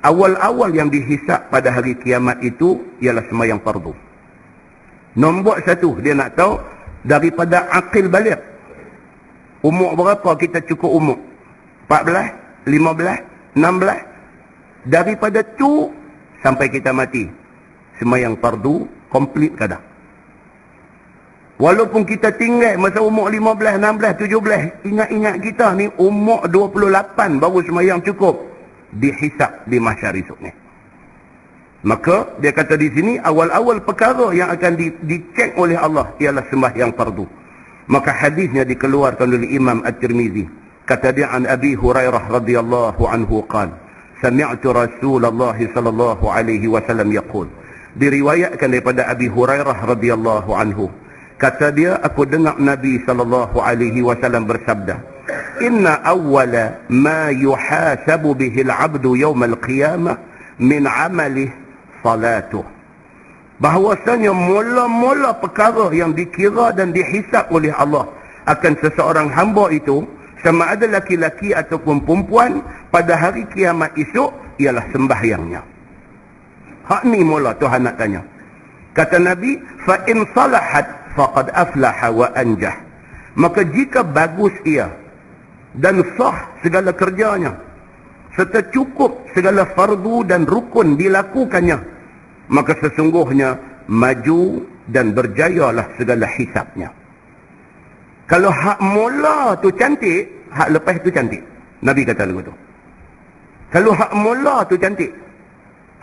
awal-awal yang dihisap pada hari kiamat itu ialah semayang fardu. Nombor satu, dia nak tahu daripada akil balik. Umur berapa kita cukup umur? 14, 15, 16. Daripada tu sampai kita mati, semayang fardu komplit kadang. Walaupun kita tinggal masa umur 15, 16, 17, ingat-ingat kita ni umur 28 baru semayang cukup, dihisap di mahsyar esok ni. Maka dia kata di sini awal-awal perkara yang akan dicek oleh Allah ialah sembahyang fardu. Maka hadisnya dikeluarkan oleh Imam At-Tirmizi. Kata dia an Abi Hurairah radhiyallahu anhu qala sami'tu Rasulullah sallallahu alaihi wasallam yaqul. Diriwayatkan daripada Abi Hurairah radhiyallahu anhu. Kata dia, aku dengar Nabi sallallahu alaihi wasallam bersabda, "Inna awwala ma yuhasabu bihi al-'abdu yawm al-qiyamah min 'amalihi salatuh." Bahawasanya mula-mula perkara yang dikira dan dihisap oleh Allah akan seseorang hamba itu, sama ada laki-laki ataupun perempuan, pada hari kiamat esok ialah sembahyangnya. Hak ni mula Tuhan nak tanya. Kata Nabi, fa in salahat faqad aflaha wa anjah. Maka jika bagus ia dan sah segala kerjanya, serta cukup segala fardu dan rukun dilakukannya, maka sesungguhnya maju dan berjayalah segala hisapnya. Kalau hak mula tu cantik, hak lepas tu cantik. Nabi kata lagu tu. Kalau hak mula tu cantik,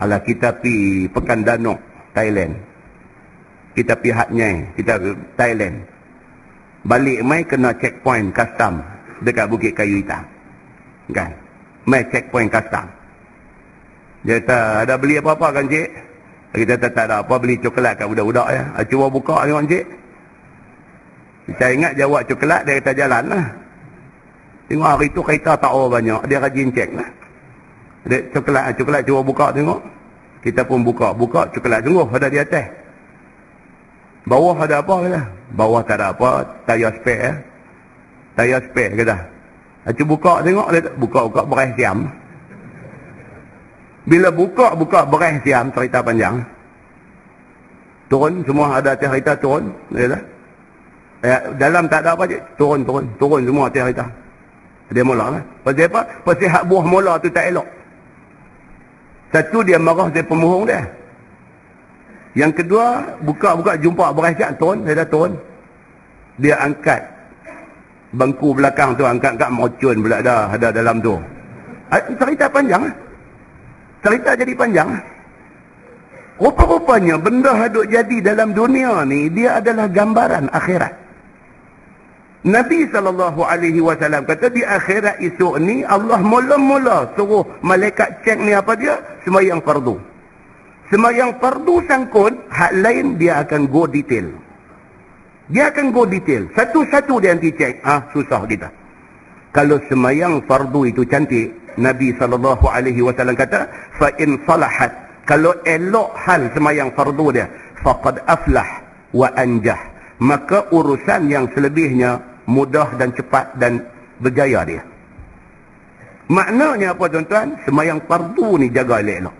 alah kita pi Pekan Danok, Thailand. Kita pi Hat Nyai, kita Thailand. Balik mai kena checkpoint custom dekat Bukit Kayu Hitam. Kan? Mai checkpoint custom. Dia kata, ada beli apa-apa kan cik? Kita kata tak ada apa, beli coklat kat budak-budak ya. Cuba buka tengok cik. Kita ingat jawab coklat, dia kata jalan lah. Tengok hari tu kereta tak orang banyak, dia rajin cek lah. Dia coklat cuba buka tengok. Kita pun buka coklat sungguh ada di atas. Bawah ada apa kata? Bawah tak ada apa, tayar spare ya. Tayar spare kata. Cuba buka tengok, buka beras siam. Bila buka beras siam, cerita panjang. Turun semua ada atas kereta turun, kata. Dalam tak ada apa je, turun semua atas kereta. Dia mula lah. Pasal apa? Pasal hak buah mula tu tak elok. Satu, dia marah dari pemohong dia. Yang kedua, buka jumpa beras siam, turun, dia dah turun. Dia angkat bangku belakang tu, angkat mocun pula dah ada dalam tu. Cerita panjang lah. Cerita jadi panjang lah. Rupa-rupanya benda hadut jadi dalam dunia ni, dia adalah gambaran akhirat. Nabi SAW kata di akhirat esok ni Allah mula-mula suruh malaikat cek ni apa dia? Sembahyang fardu. Sembahyang fardu sangkut, hak lain dia akan go detail. Dia akan go detail. Satu-satu dia nanti cek. Susah kita. Kalau sembahyang fardu itu cantik, Nabi SAW kata, fa in salahat, kalau elok hal sembahyang fardu dia, faqad aflah wa anjah, maka urusan yang selebihnya mudah dan cepat dan berjaya dia. Maknanya apa tuan-tuan? Sembahyang fardu ni jaga elok-elok.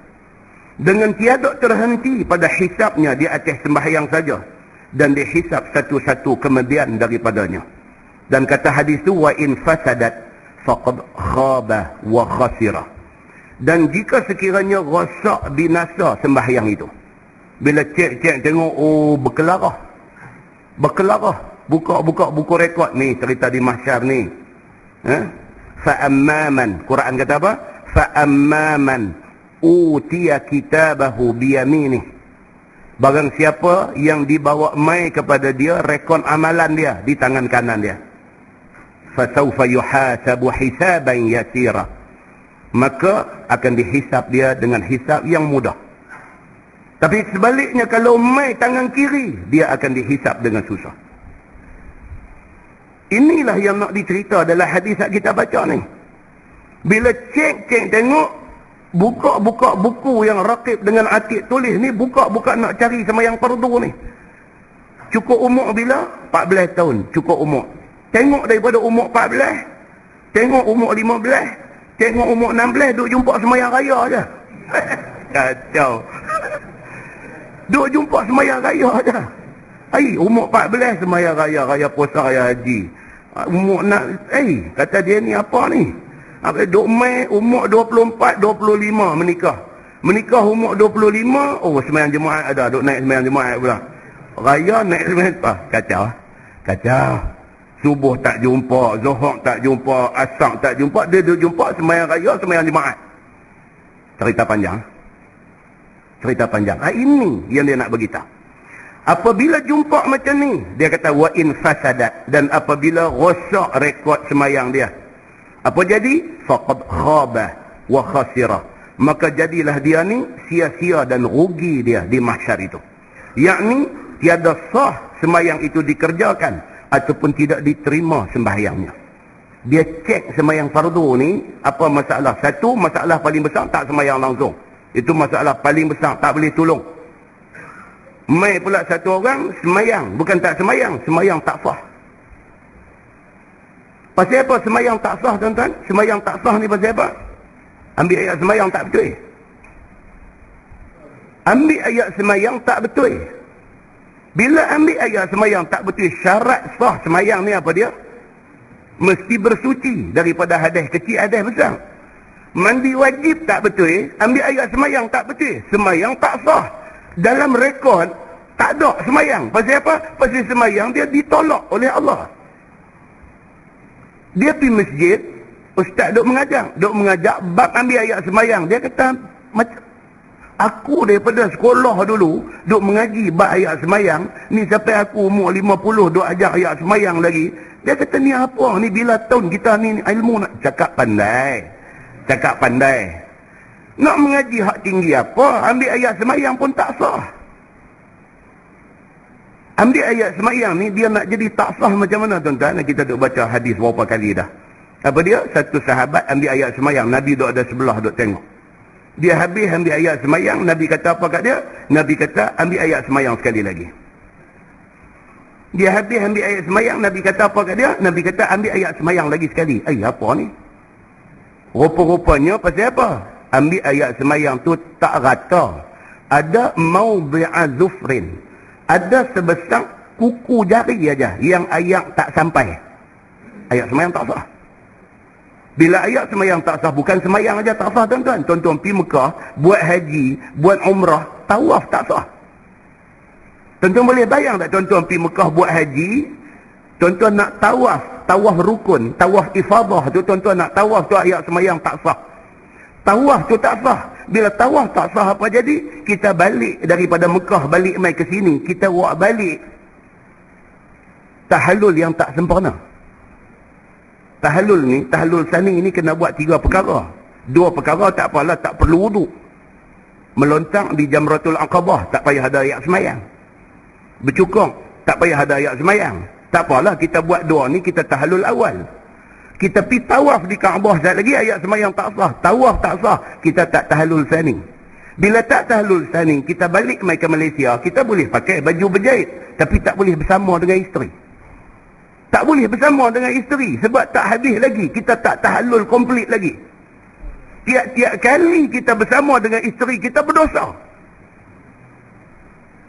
Dengan tiada terhenti pada hisapnya di atas sembahyang saja, dan dihisap satu-satu kemudian daripadanya. Dan kata hadis tu, wa in fasadat faqad khaba wa khasira. Dan jika sekiranya rosak binasa sembahyang itu, bila cek tengok, oh berkelarah, buka buku rekod ni, cerita di mahsyar ni, fa'ammaman, Quran kata apa? Fa'ammaman utiya kitabahu biyaminih. Barang siapa yang dibawa mai kepada dia rekod amalan dia di tangan kanan dia, fasawfa yuhasabu hisaban yasira, maka akan dihisap dia dengan hisap yang mudah. Tapi sebaliknya, kalau mai tangan kiri, dia akan dihisap dengan susah. Inilah yang nak dicerita dalam hadis yang kita baca ni. Bila cek tengok, buka buku yang rakib dengan atik tulis ni, buka nak cari sembahyang fardu ni. Cukup umur bila? 14 tahun cukup umur. Tengok daripada umur 14, tengok umur 15, tengok umur 16, duk jumpa sembahyang raya je. Kacau. Duk jumpa sembahyang raya je. Umur 14 sembahyang raya puasa, raya haji. Umur kata dia ni apa ni? Duk mai umur 24, 25 menikah. Menikah umur 25, sembahyang jemaat ada, duk naik sembahyang jemaat pula. Raya naik sembahyang apa? Kacau. Subuh tak jumpa, Zuhur tak jumpa, Asar tak jumpa, dia duk jumpa sembahyang raya, sembahyang jemaat. Cerita panjang. Ini yang dia nak beritahu. Apabila jumpa macam ni, dia kata wa in fasadat, dan apabila rosak rekod sembahyang dia, apa jadi? Faqad khaba wa khasira, maka jadilah dia ni sia-sia dan rugi dia di mahsyar itu. Yakni tiada sah sembahyang itu dikerjakan ataupun tidak diterima sembahyangnya. Dia cek sembahyang fardu ni apa masalah. Satu, masalah paling besar, tak sembahyang langsung. Itu masalah paling besar, tak boleh tolong. Mai pula satu orang sembahyang, bukan tak sembahyang tak sah. Pasal apa sembahyang tak sah, tuan-tuan? Sembahyang tak sah ni pasal apa? Ambil ayat sembahyang tak betul. Ambil ayat sembahyang tak betul. Bila ambil ayat sembahyang tak betul, syarat sah sembahyang ni apa dia? Mesti bersuci daripada hadas kecil, hadas besar. Mandi wajib tak betul, ambil ayat sembahyang tak betul, sembahyang tak sah. Dalam rekod tak ada sembahyang. Pasal apa? Pasal sembahyang dia ditolak oleh Allah. Dia pergi masjid, ustaz duk mengajak bab ambil ayat sembahyang. Dia kata, macam aku daripada sekolah dulu duk mengaji bab ayat sembahyang ni, sampai aku umur 50 duk ajar ayat sembahyang lagi. Dia kata, ni apa ni, bila tahun kita ni ilmu nak cakap pandai. Nak mengaji hak tinggi apa? Ambil ayat sembahyang pun tak sah. Ambil ayat sembahyang ni dia nak jadi tak sah macam mana, tuan-tuan? Kita duk baca hadis berapa kali dah. Apa dia? Satu sahabat ambil ayat sembahyang, Nabi duk ada sebelah duk tengok. Dia habis ambil ayat sembahyang, Nabi kata apa kat dia? Nabi kata ambil ayat sembahyang sekali lagi. Dia habis ambil ayat sembahyang, Nabi kata apa kat dia? Nabi kata ambil ayat sembahyang lagi sekali. Apa ni? Rupa-rupanya pasal apa? Ambil ayat sembahyang tu tak rata. Ada maudhi'a zufrin. Ada sebesar kuku jari aja yang ayat tak sampai. Ayat sembahyang tak sah. Bila ayat sembahyang tak sah, bukan sembahyang aja tak sah, tuan-tuan. Tuan-tuan pergi Mekah, buat haji, buat umrah, tawaf tak sah. Tuan-tuan boleh bayang tak tuan-tuan pergi Mekah buat haji, tuan-tuan nak tawaf rukun, tawaf ifadah tu, tuan-tuan nak tawaf tu, ayat sembahyang tak sah. Tawaf tu tak sah. Bila tawaf tak sah, apa jadi? Kita balik daripada Mekah, balik mai ke sini, kita buat balik tahallul yang tak sempurna. Tahallul sani ni kena buat 3 perkara. 2 perkara tak apalah, tak perlu wuduk. Melontang di Jamratul Aqabah, tak payah ada ayat sembahyang. Bercukong, tak payah ada ayat sembahyang. Tak apalah, kita buat 2 ni, kita tahallul awal. Kita pergi tawaf di Kaabah, sekali lagi ayat sembahyang tak sah. Tawaf tak sah, kita tak tahallul sani. Bila tak tahallul sani, kita balik mai ke Malaysia, kita boleh pakai baju berjahit, tapi tak boleh bersama dengan isteri. Tak boleh bersama dengan isteri sebab tak habis lagi, kita tak tahallul komplit lagi. Tiap-tiap kali kita bersama dengan isteri, kita berdosa.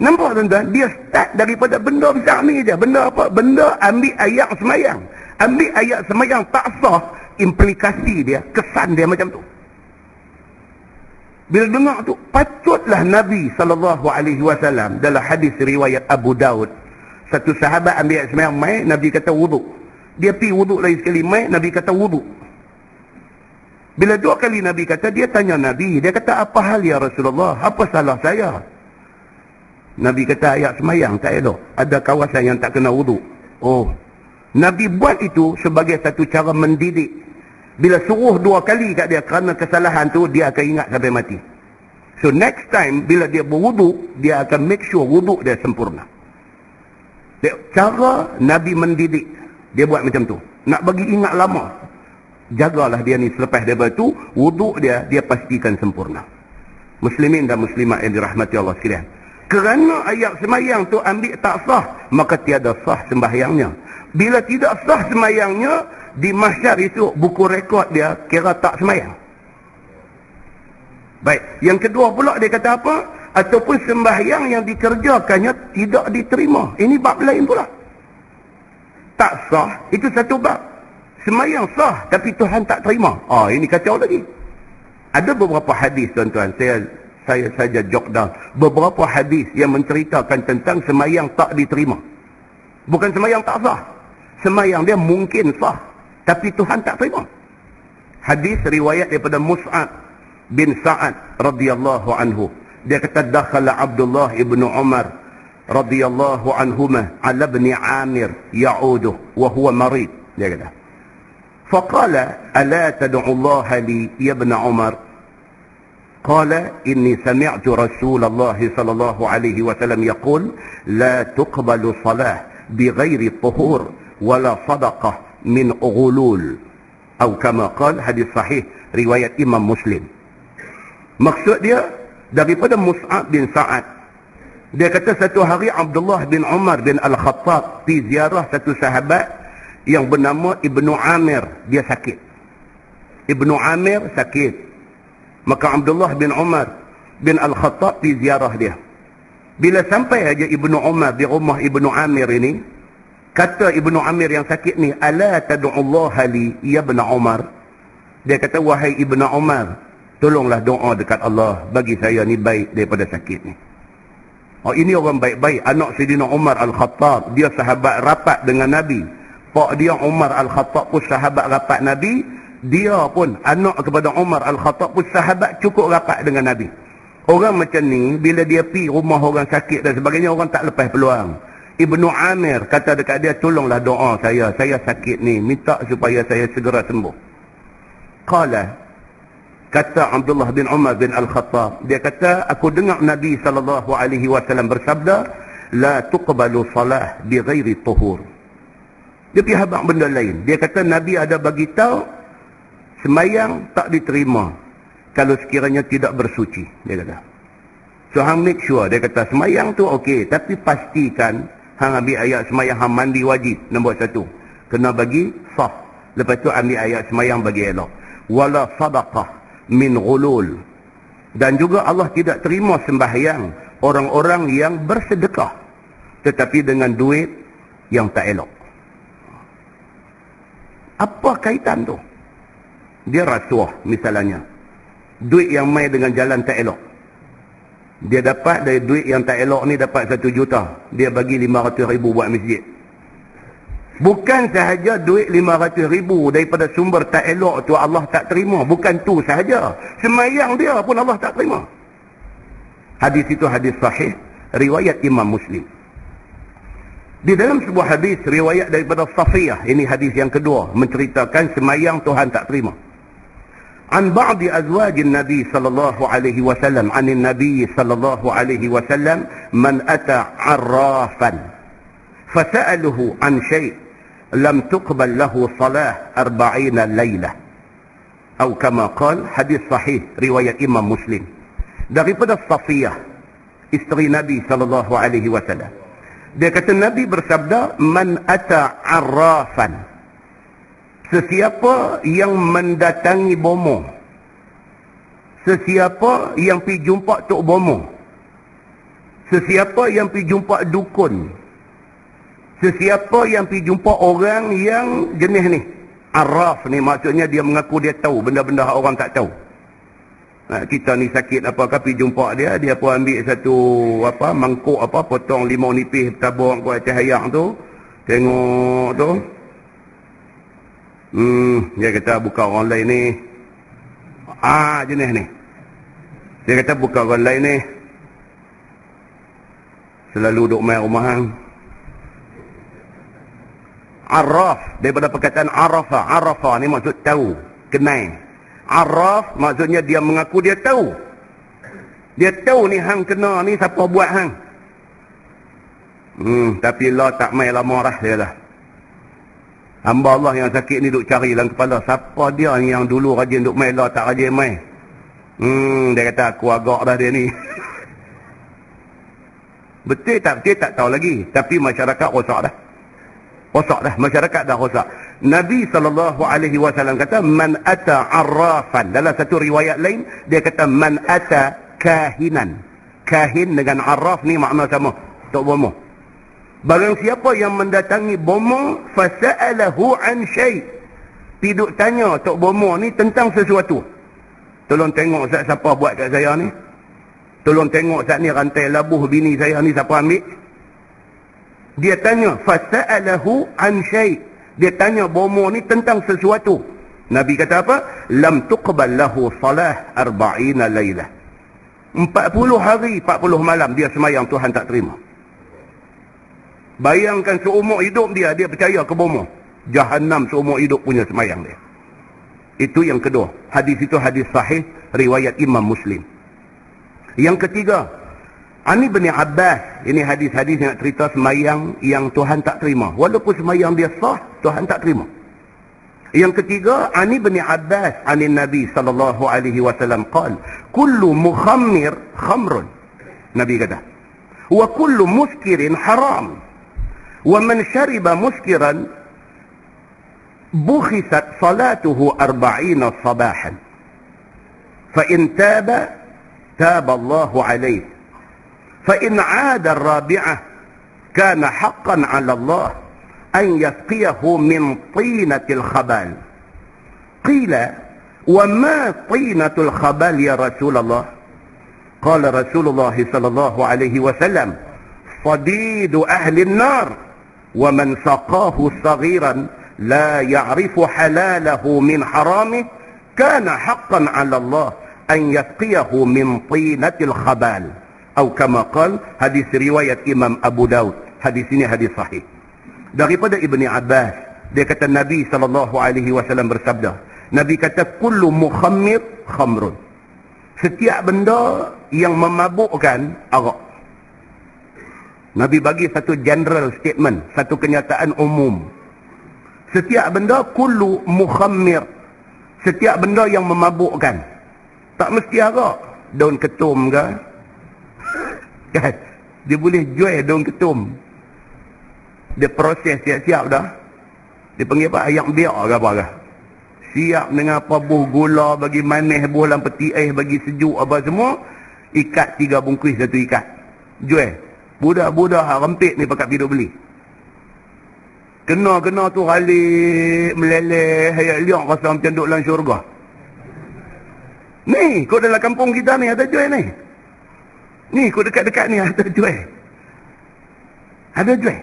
Nampak, tuan-tuan? Dia start daripada benda besar ni je. Benda apa? Benda ambil ayat sembahyang. Ambil ayat sembahyang tak sah, implikasi dia, kesan dia macam tu. Bila dengar tu, patutlah Nabi SAW dalam hadis riwayat Abu Daud, satu sahabat ambil sembahyang mai, Nabi kata wuduk. Dia pergi wuduk lagi sekali mai, Nabi kata wuduk. Bila dua kali Nabi kata, dia tanya Nabi, dia kata, apa hal ya Rasulullah, apa salah saya? Nabi kata, ayat sembahyang tak elok, ada kawasan yang tak kena wuduk. Oh, Nabi buat itu sebagai satu cara mendidik. Bila suruh dua kali kat dia kerana kesalahan tu, dia akan ingat sampai mati. So next time bila dia berwuduk, dia akan make sure wuduk dia sempurna. Cara Nabi mendidik, dia buat macam tu. Nak bagi ingat lama, jagalah dia ni selepas daripada tu, wuduk dia pastikan sempurna. Muslimin dan muslimat yang dirahmati Allah sekalian, kerana ayat sembahyang tu ambil tak sah, maka tiada sah sembahyangnya. Bila tidak sah sembahyangnya, di mahsyar itu buku rekod dia kira tak sembahyang. Baik, yang kedua pula dia kata apa? Ataupun sembahyang yang dikerjakannya tidak diterima. Ini bab lain pula. Tak sah, itu satu bab. Sembahyang sah tapi Tuhan tak terima. Ini kacau lagi. Ada beberapa hadis tuan-tuan, saya saja jot down beberapa hadis yang menceritakan tentang sembahyang tak diterima. Bukan sembahyang tak sah, sembahyang dia mungkin sah tapi Tuhan tak terima. Hadis riwayat daripada Mus'ab bin Sa'ad radhiyallahu anhu. Dia kata, dakhala Abdullah ibnu Umar radhiyallahu anhuma ala ibn Amir ya'uduh wa huwa marid. Dia kata, faqala ala tad'u Allah li ya ibn Umar? Qala inni sami'tu Rasulullah sallallahu alaihi wasallam yaqul la tuqbalu salah bighairi tuhur wala sadaqah min ghulul, atau kama qala, hadis sahih riwayat Imam Muslim. Maksud dia daripada Mus'ab bin Sa'ad. Dia kata satu hari Abdullah bin Umar bin Al-Khattab pergi ziarah satu sahabat yang bernama Ibnu Amir. Dia sakit. Ibnu Amir sakit. Maka Abdullah bin Umar bin Al-Khattab pergi ziarah dia. Bila sampai aja Ibnu Umar di rumah Ibnu Amir ini, kata Ibnu Amir yang sakit ni, ala tad'ullaha li ya ibn Umar? Dia kata, wahai Ibnu Umar, tolonglah doa dekat Allah bagi saya ni baik daripada sakit ni. Ini orang baik-baik, anak Sayyidina Umar Al-Khattab, dia sahabat rapat dengan Nabi. Pak dia Umar Al-Khattab pun sahabat rapat Nabi. Dia pun anak kepada Umar Al-Khattab pun sahabat cukup rapat dengan Nabi. Orang macam ni bila dia pergi rumah orang sakit dan sebagainya, orang tak lepas peluang. Ibnu Amir kata dekat dia, tolonglah doa saya sakit ni, minta supaya saya segera sembuh. Qala, kata Abdullah bin Umar bin Al-Khattab, dia kata, aku dengar Nabi SAW bersabda, la tuqbalu salah bi ghairi tuhur. Dia pergi habaq benda lain. Dia kata Nabi ada bagi tahu sembahyang tak diterima kalau sekiranya tidak bersuci. Dia kata, so hang make sure, dia kata sembahyang tu okey, tapi pastikan hang ambil ayat sembahyang hang mandi wajib, nombor satu, kena bagi sah. Lepas tu ambil ayat sembahyang bagi elok. Wala sadaqah min ghulul, dan juga Allah tidak terima sembahyang orang-orang yang bersedekah tetapi dengan duit yang tak elok. Apa kaitan tu? Dia rasuah misalnya, duit yang mai dengan jalan tak elok, dia dapat dari duit yang tak elok ni dapat 1 juta, dia bagi 500,000 buat masjid. Bukan sahaja duit 500,000 daripada sumber tak elok tu Allah tak terima, bukan tu sahaja, sembahyang dia pun Allah tak terima. Hadis itu hadis sahih riwayat Imam Muslim. Di dalam sebuah hadis riwayat daripada Safiyah, ini hadis yang kedua menceritakan sembahyang Tuhan tak terima. An ba'di azwajin Nabi sallallahu alaihi wasallam, anin Nabi sallallahu alaihi wasallam, man ata 'arrafan fasa'aluhu an syai' lam tuqbal lahu salah 40 lailah, atau kama qala, hadis sahih riwayat Imam Muslim. Daripada Safiyah, isteri Nabi sallallahu alaihi wasallam, dia kata Nabi bersabda, man ata 'arrafan, sesiapa yang mendatangi bomo, sesiapa yang pergi jumpa tok bomo, sesiapa yang pergi jumpa dukun, sesiapa yang pergi jumpa orang yang jenis ni, Arraf ni maksudnya dia mengaku dia tahu benda-benda orang tak tahu. Kita ni sakit apa pergi jumpa dia, dia pun ambil satu mangkuk potong limau nipis tabur ke atas hayang tu. Tengok tu. Dia kata bukan orang lain ni. Jenis ni. Dia kata bukan orang lain ni. Selalu duduk main rumah hang. Arraf, daripada perkataan Arafah ni maksud tahu, kenal. Arraf maksudnya dia mengaku dia tahu. Dia tahu ni hang kena ni siapa buat hang. Tapi Allah tak main lama dah dia lah. Hamba Allah yang sakit ni duk cari dalam kepala, siapa dia ni yang dulu rajin duk main, Allah tak rajin main. Dia kata aku agak dah dia ni. Betul tak tahu lagi. Tapi masyarakat rosak dah. Masyarakat dah rosak. Nabi SAW kata, man ata arrafan. Dalam satu riwayat lain, dia kata, man ata kahinan. Kahin dengan arraf ni makna sama. Tok bomo. Barang siapa yang mendatangi bomo, fasa'alahu an syai'. Piduk tanya Tok bomo ni tentang sesuatu. Tolong tengok Ustaz siapa buat kat saya ni. Tolong tengok saat ni rantai labuh bini saya ni siapa ambil. Dia tanya, fasa'alahu an syai'. Dia tanya bomo ni tentang sesuatu. Nabi kata apa? Lam tuqbal lahu salah 40 lailah. 40 hari, 40 malam dia semayang, Tuhan tak terima. Bayangkan seumur hidup dia percaya ke bomo. Jahannam seumur hidup punya semayang dia. Itu yang kedua. Hadis itu hadis sahih, riwayat Imam Muslim. Yang ketiga, Ani bin Abbas, ini hadis-hadis yang cerita semayang yang Tuhan tak terima. Walaupun semayang dia sah, Tuhan tak terima. Yang ketiga, Ani bin Abbas, Ani Nabi SAW qala, kullu mukhammir khamrun. Nabi kata, wa kullu muskirin haram. Wa man syariba muskiran, bukhisat salatuhu 40 sabahan. Fa in taba, taba Allahu alaihi. فإن عاد الرابعة كان حقا على الله أن يسقيه من طينة الخبال. قيل وما طينة الخبال يا رسول الله؟ قال رسول الله صلى الله عليه وسلم صديد أهل النار ومن سقاه صغيرا لا يعرف حلاله من حرامه كان حقا على الله أن يسقيه من طينة الخبال. Atau kama qal, hadis riwayat Imam Abu Daud. Hadis ini hadis sahih. Daripada Ibni Abbas, dia kata Nabi SAW bersabda. Nabi kata, kullu mukhammir khamrun. Setiap benda yang memabukkan, arak. Nabi bagi satu general statement, satu kenyataan umum. Setiap benda, kullu mukhammir. Setiap benda yang memabukkan. Tak mesti arak. Daun ketum ke? Kan? Dia boleh jual daun ketum. Dia proses siap-siap dah. Dia panggil apa? Ayak biak ke apa ke? Siap dengan apa buh gula, bagi manis, buh dalam peti ais, bagi sejuk apa semua. Ikat 3 bungkus satu ikat. Jual. Budak-budak rempit ni pakat hidup beli. Kena-kena tu halik, meleleh, hayat liak rasa macam duduk dalam syurga. Ni, kau dalam kampung kita ni ada jual ni. Ni, kau dekat-dekat ni ada jual. Ada jual.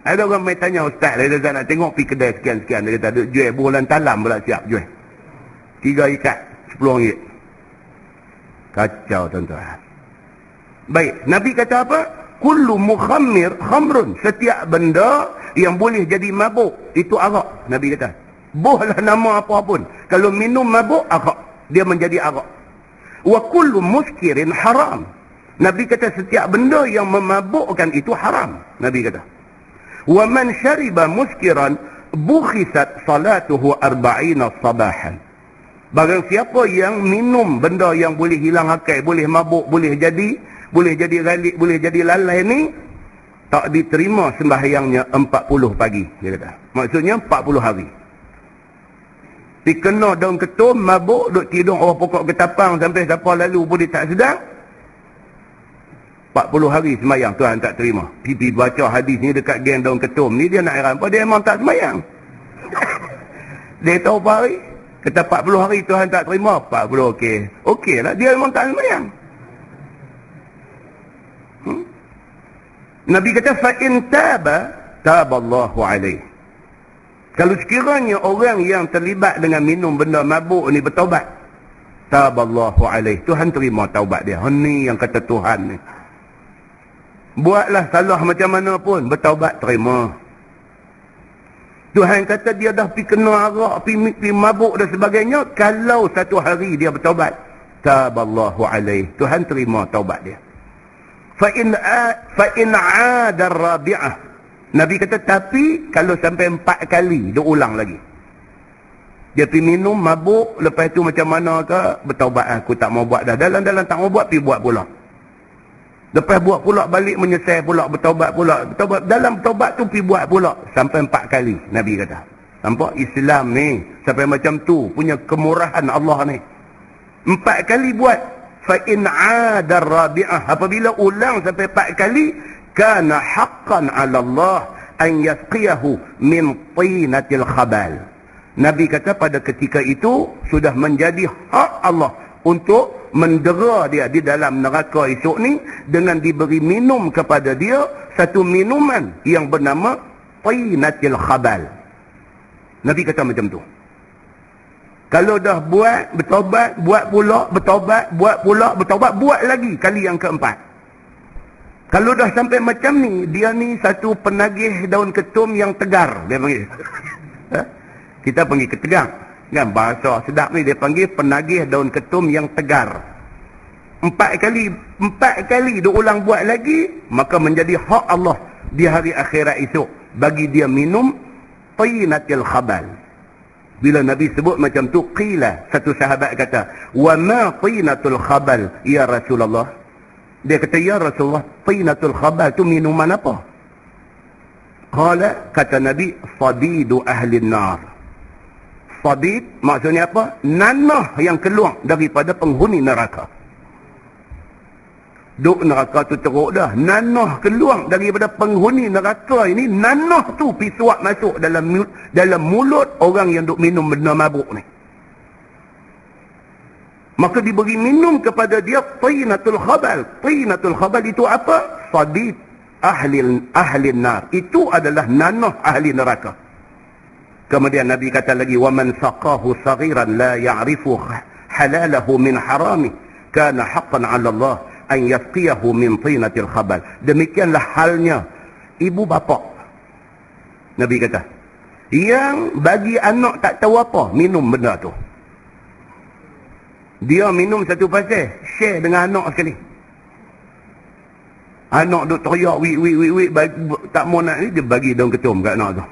Ada orang main tanya ustaz, dia kata nak tengok pergi kedai sekian-sekian. Dia kata ada jual bulan talam pula siap jual. 3 ikat, RM10. Kacau tuan-tuan. Baik, Nabi kata apa? Kullu mukhammir khamrun. Setiap benda yang boleh jadi mabuk, itu arak. Nabi kata. Bohlah nama apa pun. Kalau minum mabuk, arak. Dia menjadi arak. Wa kullu muskirin haram. Nabi kata setiap benda yang memabukkan itu haram. Nabi kata. Wa man syariba muskiran bukhisat salatuhu 40 sabahan. Barang siapa yang minum benda yang boleh hilang akal, boleh mabuk, boleh jadi galik, boleh jadi lalai ni, tak diterima sembahyangnya 40 pagi. Dia kata. Maksudnya 40 hari. Dikena daun ketum, mabuk, duk tidur orang pokok ketapang sampai siapa lalu pun dia tak sedar. 40 hari semayang Tuhan tak terima. Pipi baca hadis ni dekat geng daun ketum ni, dia nak heran apa? Dia memang tak semayang. Dia tahu berapa hari? Kata 40 hari Tuhan tak terima. 40 okey. Okey lah. Dia memang tak sembahyang. Nabi kata, فَإِنْ تَابَ تَابَ اللَّهُ عَلَيْهِ. Kalau sekiranya orang yang terlibat dengan minum benda mabuk ni bertaubat, تَابَ اللَّهُ عَلَيْهِ. Tuhan terima taubat dia. Ini yang kata Tuhan ni. Buatlah salah macam mana pun, bertaubat terima. Tuhan kata dia dah pergi kena arak, pergi mabuk dan sebagainya. Kalau satu hari dia bertaubat, taballahu alaih. Tuhan terima taubat dia. Fa'in ada rabi'ah. Nabi kata, tapi kalau sampai 4 kali, dia ulang lagi. Dia pergi minum, mabuk, lepas tu macam mana ke, bertaubat, aku tak mau buat dah. Dalam-dalam tak mau buat, pergi buat pula. Lepas buat pula, balik menyesal pula, bertaubat pula. Bertaubat, dalam bertaubat tu pergi buat pula. Sampai 4 kali, Nabi kata. Nampak Islam ni, sampai macam tu, punya kemurahan Allah ni. 4 kali buat. Fa'in ada rabi'ah. Apabila ulang sampai 4 kali, kana haqqan ala Allah an yasqiyahu min tinatil khabal. Nabi kata pada ketika itu, sudah menjadi hak Allah untuk mendera dia di dalam neraka esok ni dengan diberi minum kepada dia satu minuman yang bernama tinatil khabal. Nabi kata macam tu. Kalau dah buat, bertobat, buat pula, bertobat, buat pula, bertobat, buat lagi kali yang keempat. Kalau dah sampai macam ni, dia ni satu penagih daun ketum yang tegar, dia panggil. Kita panggil ketegang. Kan bahasa sedap ni dia panggil penagih daun ketum yang tegar. 4 kali dia ulang buat lagi, maka menjadi hak Allah di hari akhirat esok bagi dia minum tinatil khabal. Bila Nabi sebut macam tu, qila, satu sahabat kata, wa ma tinatul khabal ya Rasulullah? Dia kata, ya Rasulullah, tinatul khabal tu minuman apa? Qala, kata Nabi, sadidu ahli nar. Sadid maksudnya apa? Nanah yang keluar daripada penghuni neraka. Duk neraka tu teruk dah. Nanah keluar daripada penghuni neraka ini. Nanah tu pisuak masuk dalam mulut orang yang duk minum benda mabuk ni. Maka diberi minum kepada dia tinatul khabal. Tinatul khabal itu apa? Sadid ahli nar. Itu adalah nanah ahli neraka. Kemudian Nabi kata lagi, وَمَنْ سَقَاهُ صَغِيرًا لَا يَعْرِفُ حَلَالَهُ مِنْ حَرَامِهِ كَانَ حَقًّا عَلَى اللَّهِ أَنْ يَسْقِيَهُ مِنْ طِينَةِ الْخَبَالِ. Demikianlah halnya ibu bapa. Nabi kata, yang bagi anak tak tahu apa, minum benda tu. Dia minum satu pasal, share dengan anak sekali. Anak duk teriak, wik, tak mau nak ni, dia bagi daun ketum kat anak tu.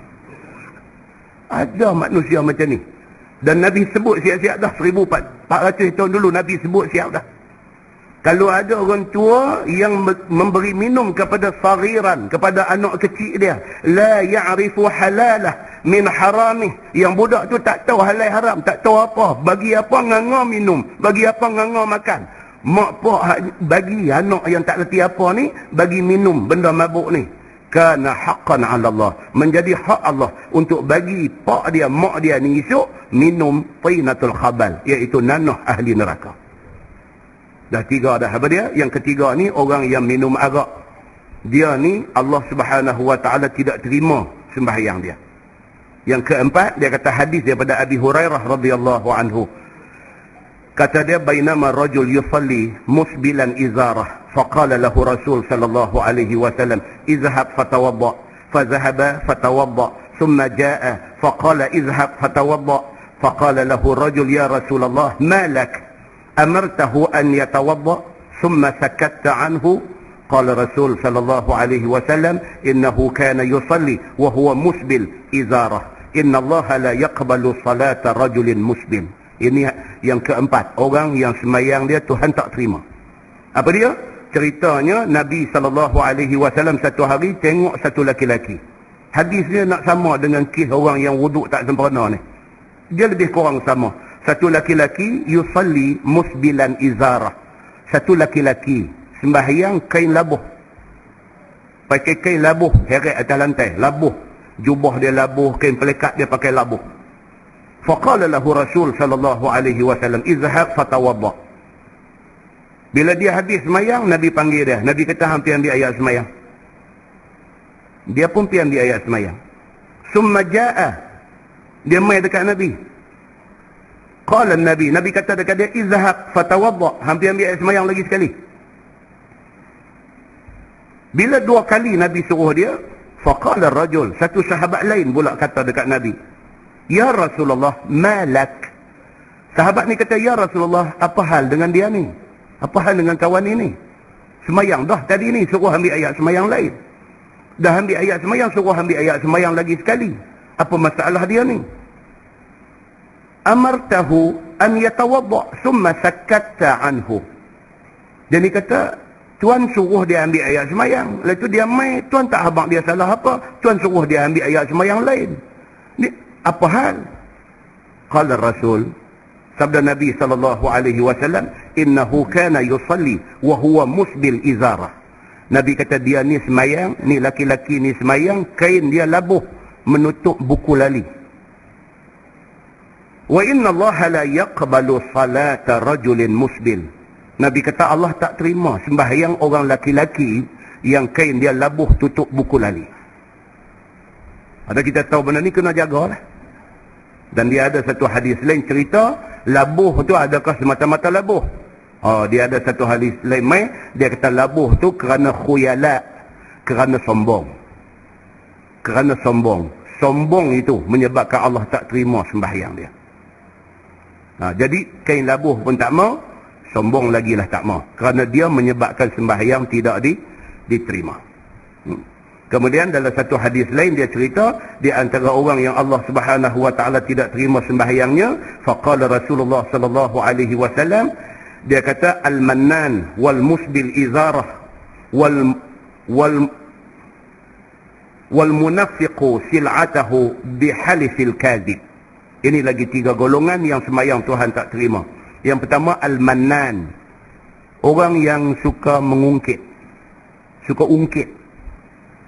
Ada manusia macam ni. Dan Nabi sebut siap-siap dah 1400 tahun dulu Nabi sebut siap dah. Kalau ada orang tua yang memberi minum kepada saghiran, kepada anak kecil dia, la ya'rifu halalah min haramih, yang budak tu tak tahu halal haram, tak tahu apa, bagi apa nganga minum, bagi apa nganga makan. Mak pak bagi anak yang tak reti apa ni, bagi minum benda mabuk ni. Kana haqqan 'ala Allah, menjadi hak Allah untuk bagi pak dia, mak dia ni esok minum tinatul khabal, iaitu nanah ahli neraka. Dah 3 dah apa dia? Yang ketiga ni orang yang minum arak. Dia ni Allah Subhanahu wa taala tidak terima sembahyang dia. Yang keempat, dia kata hadis daripada Abi Hurairah radhiyallahu anhu. Kata dia, bainama rajul yusalli musbilan izarah, faqala lahu Rasul sallallahu alaihi wasallam, izhab fatawadda. Fazahaba fatawadda, thumma jaa faqala izhab fatawadda. Faqala lahu rajul, ya Rasulullah, ma lak? Amartahu an yatawadda, thumma sakatta anhu. Qala Rasul sallallahu alaihi wasallam, innahu kana yusalli wa huwa musbil izarah. Inna Allah la yaqbalu salata rajulin musbil. Ini yang keempat, orang yang sembahyang dia Tuhan tak terima. Apa dia? Ceritanya Nabi SAW satu hari tengok satu laki-laki. Hadis dia nak sama dengan kisah orang yang wuduk tak sempurna ni. Dia lebih kurang sama. Satu laki-laki yusalli musbilan izarah. Satu laki-laki sembahyang kain labuh. Pakai kain labuh heret atas lantai, labuh. Jubah dia labuh, kain pelekat dia pakai labuh. Faqala lahu Rasul sallallahu alaihi wasallam, izhab fatawadda. Bila dia habis semayang, Nabi panggil dia. Nabi kata, hang pergi ambil ayat semayang. Dia pun pergi ambil ayat semayang. Summa ja'a. Dia mai dekat Nabi. Qala Nabi. Nabi kata dekat dia, izhab fatawadda. Hang pergi ambil ayat semayang lagi sekali. Bila 2 kali Nabi suruh dia, faqala rajul. Satu sahabat lain pula kata dekat Nabi, ya Rasulullah, malak. Sahabat ni kata, ya Rasulullah, apa hal dengan dia ni? Apa hal dengan kawan ini? Semayang dah tadi ni, suruh ambil ayat semayang lain. Dah ambil ayat semayang, suruh ambil ayat semayang lagi sekali. Apa masalah dia ni? Amartahu an yatawadda summa sakatta anhu. Dia ni kata, Tuan suruh dia ambil ayat semayang. Lepas tu dia mai, Tuan tak habaq dia salah apa. Tuan suruh dia ambil ayat semayang lain. Ni apa hal? Qala Rasul, sabda Nabi sallallahu alaihi wasallam, innahu kana yusalli wa huwa musbil izarah. Nabi kata dia ni semayang, ni laki-laki ni semayang, kain dia labuh menutup buku lali. Wa inna Allah la yaqbalu salata rajulin musbil. Nabi kata Allah tak terima sembahyang orang laki-laki yang kain dia labuh tutup buku lali. Ada kita tahu benda ni kena jagalah. Dan dia ada satu hadis lain cerita, labuh tu adakah semata-mata labuh? Dia ada satu hadis lain mai, dia kata labuh tu kerana khuyala, kerana sombong. Kerana sombong. Sombong itu menyebabkan Allah tak terima sembahyang dia. Jadi kain labuh pun tak mau, sombong lagi lah tak mau. Kerana dia menyebabkan sembahyang tidak diterima. Kemudian dalam satu hadis lain dia cerita, di antara orang yang Allah Subhanahu wa taala tidak terima sembahyangnya, faqala Rasulullah sallallahu alaihi wasallam, dia kata al-mannan wal musbil izarah wal munafiqu sil'atahu bihalifil kadhib. Ini lagi 3 golongan yang sembahyang Tuhan tak terima. Yang pertama al-mannan, orang yang suka mengungkit, suka ungkit.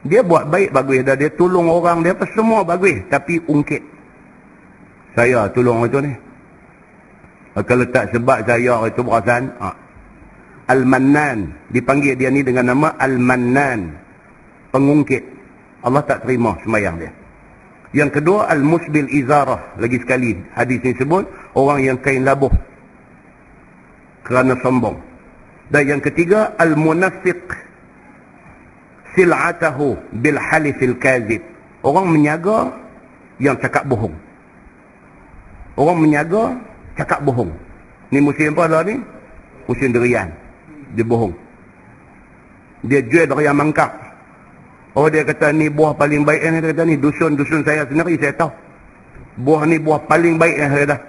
Dia buat baik bagus dah, dia tolong orang dia apa semua bagus, tapi ungkit. Saya tolong itu ni. Kalau tak sebab saya itu perasaan. Al-mannan, dipanggil dia ni dengan nama al-mannan, pengungkit. Allah tak terima sembahyang dia. Yang kedua al-musbil izarah, lagi sekali hadis ni sebut orang yang kain labuh kerana sombong. Dan yang ketiga al-munafiq sil'atahu bil halifil kazib, orang menyaga yang cakap bohong. Orang menyaga cakap bohong. Ni musim apa lah ni? Musim durian. Dia bohong. Dia jual durian mangkak. Dia kata ni buah paling baik ni. Dia kata ni dusun saya sendiri saya tahu. Buah ni buah paling baik yang saya dah.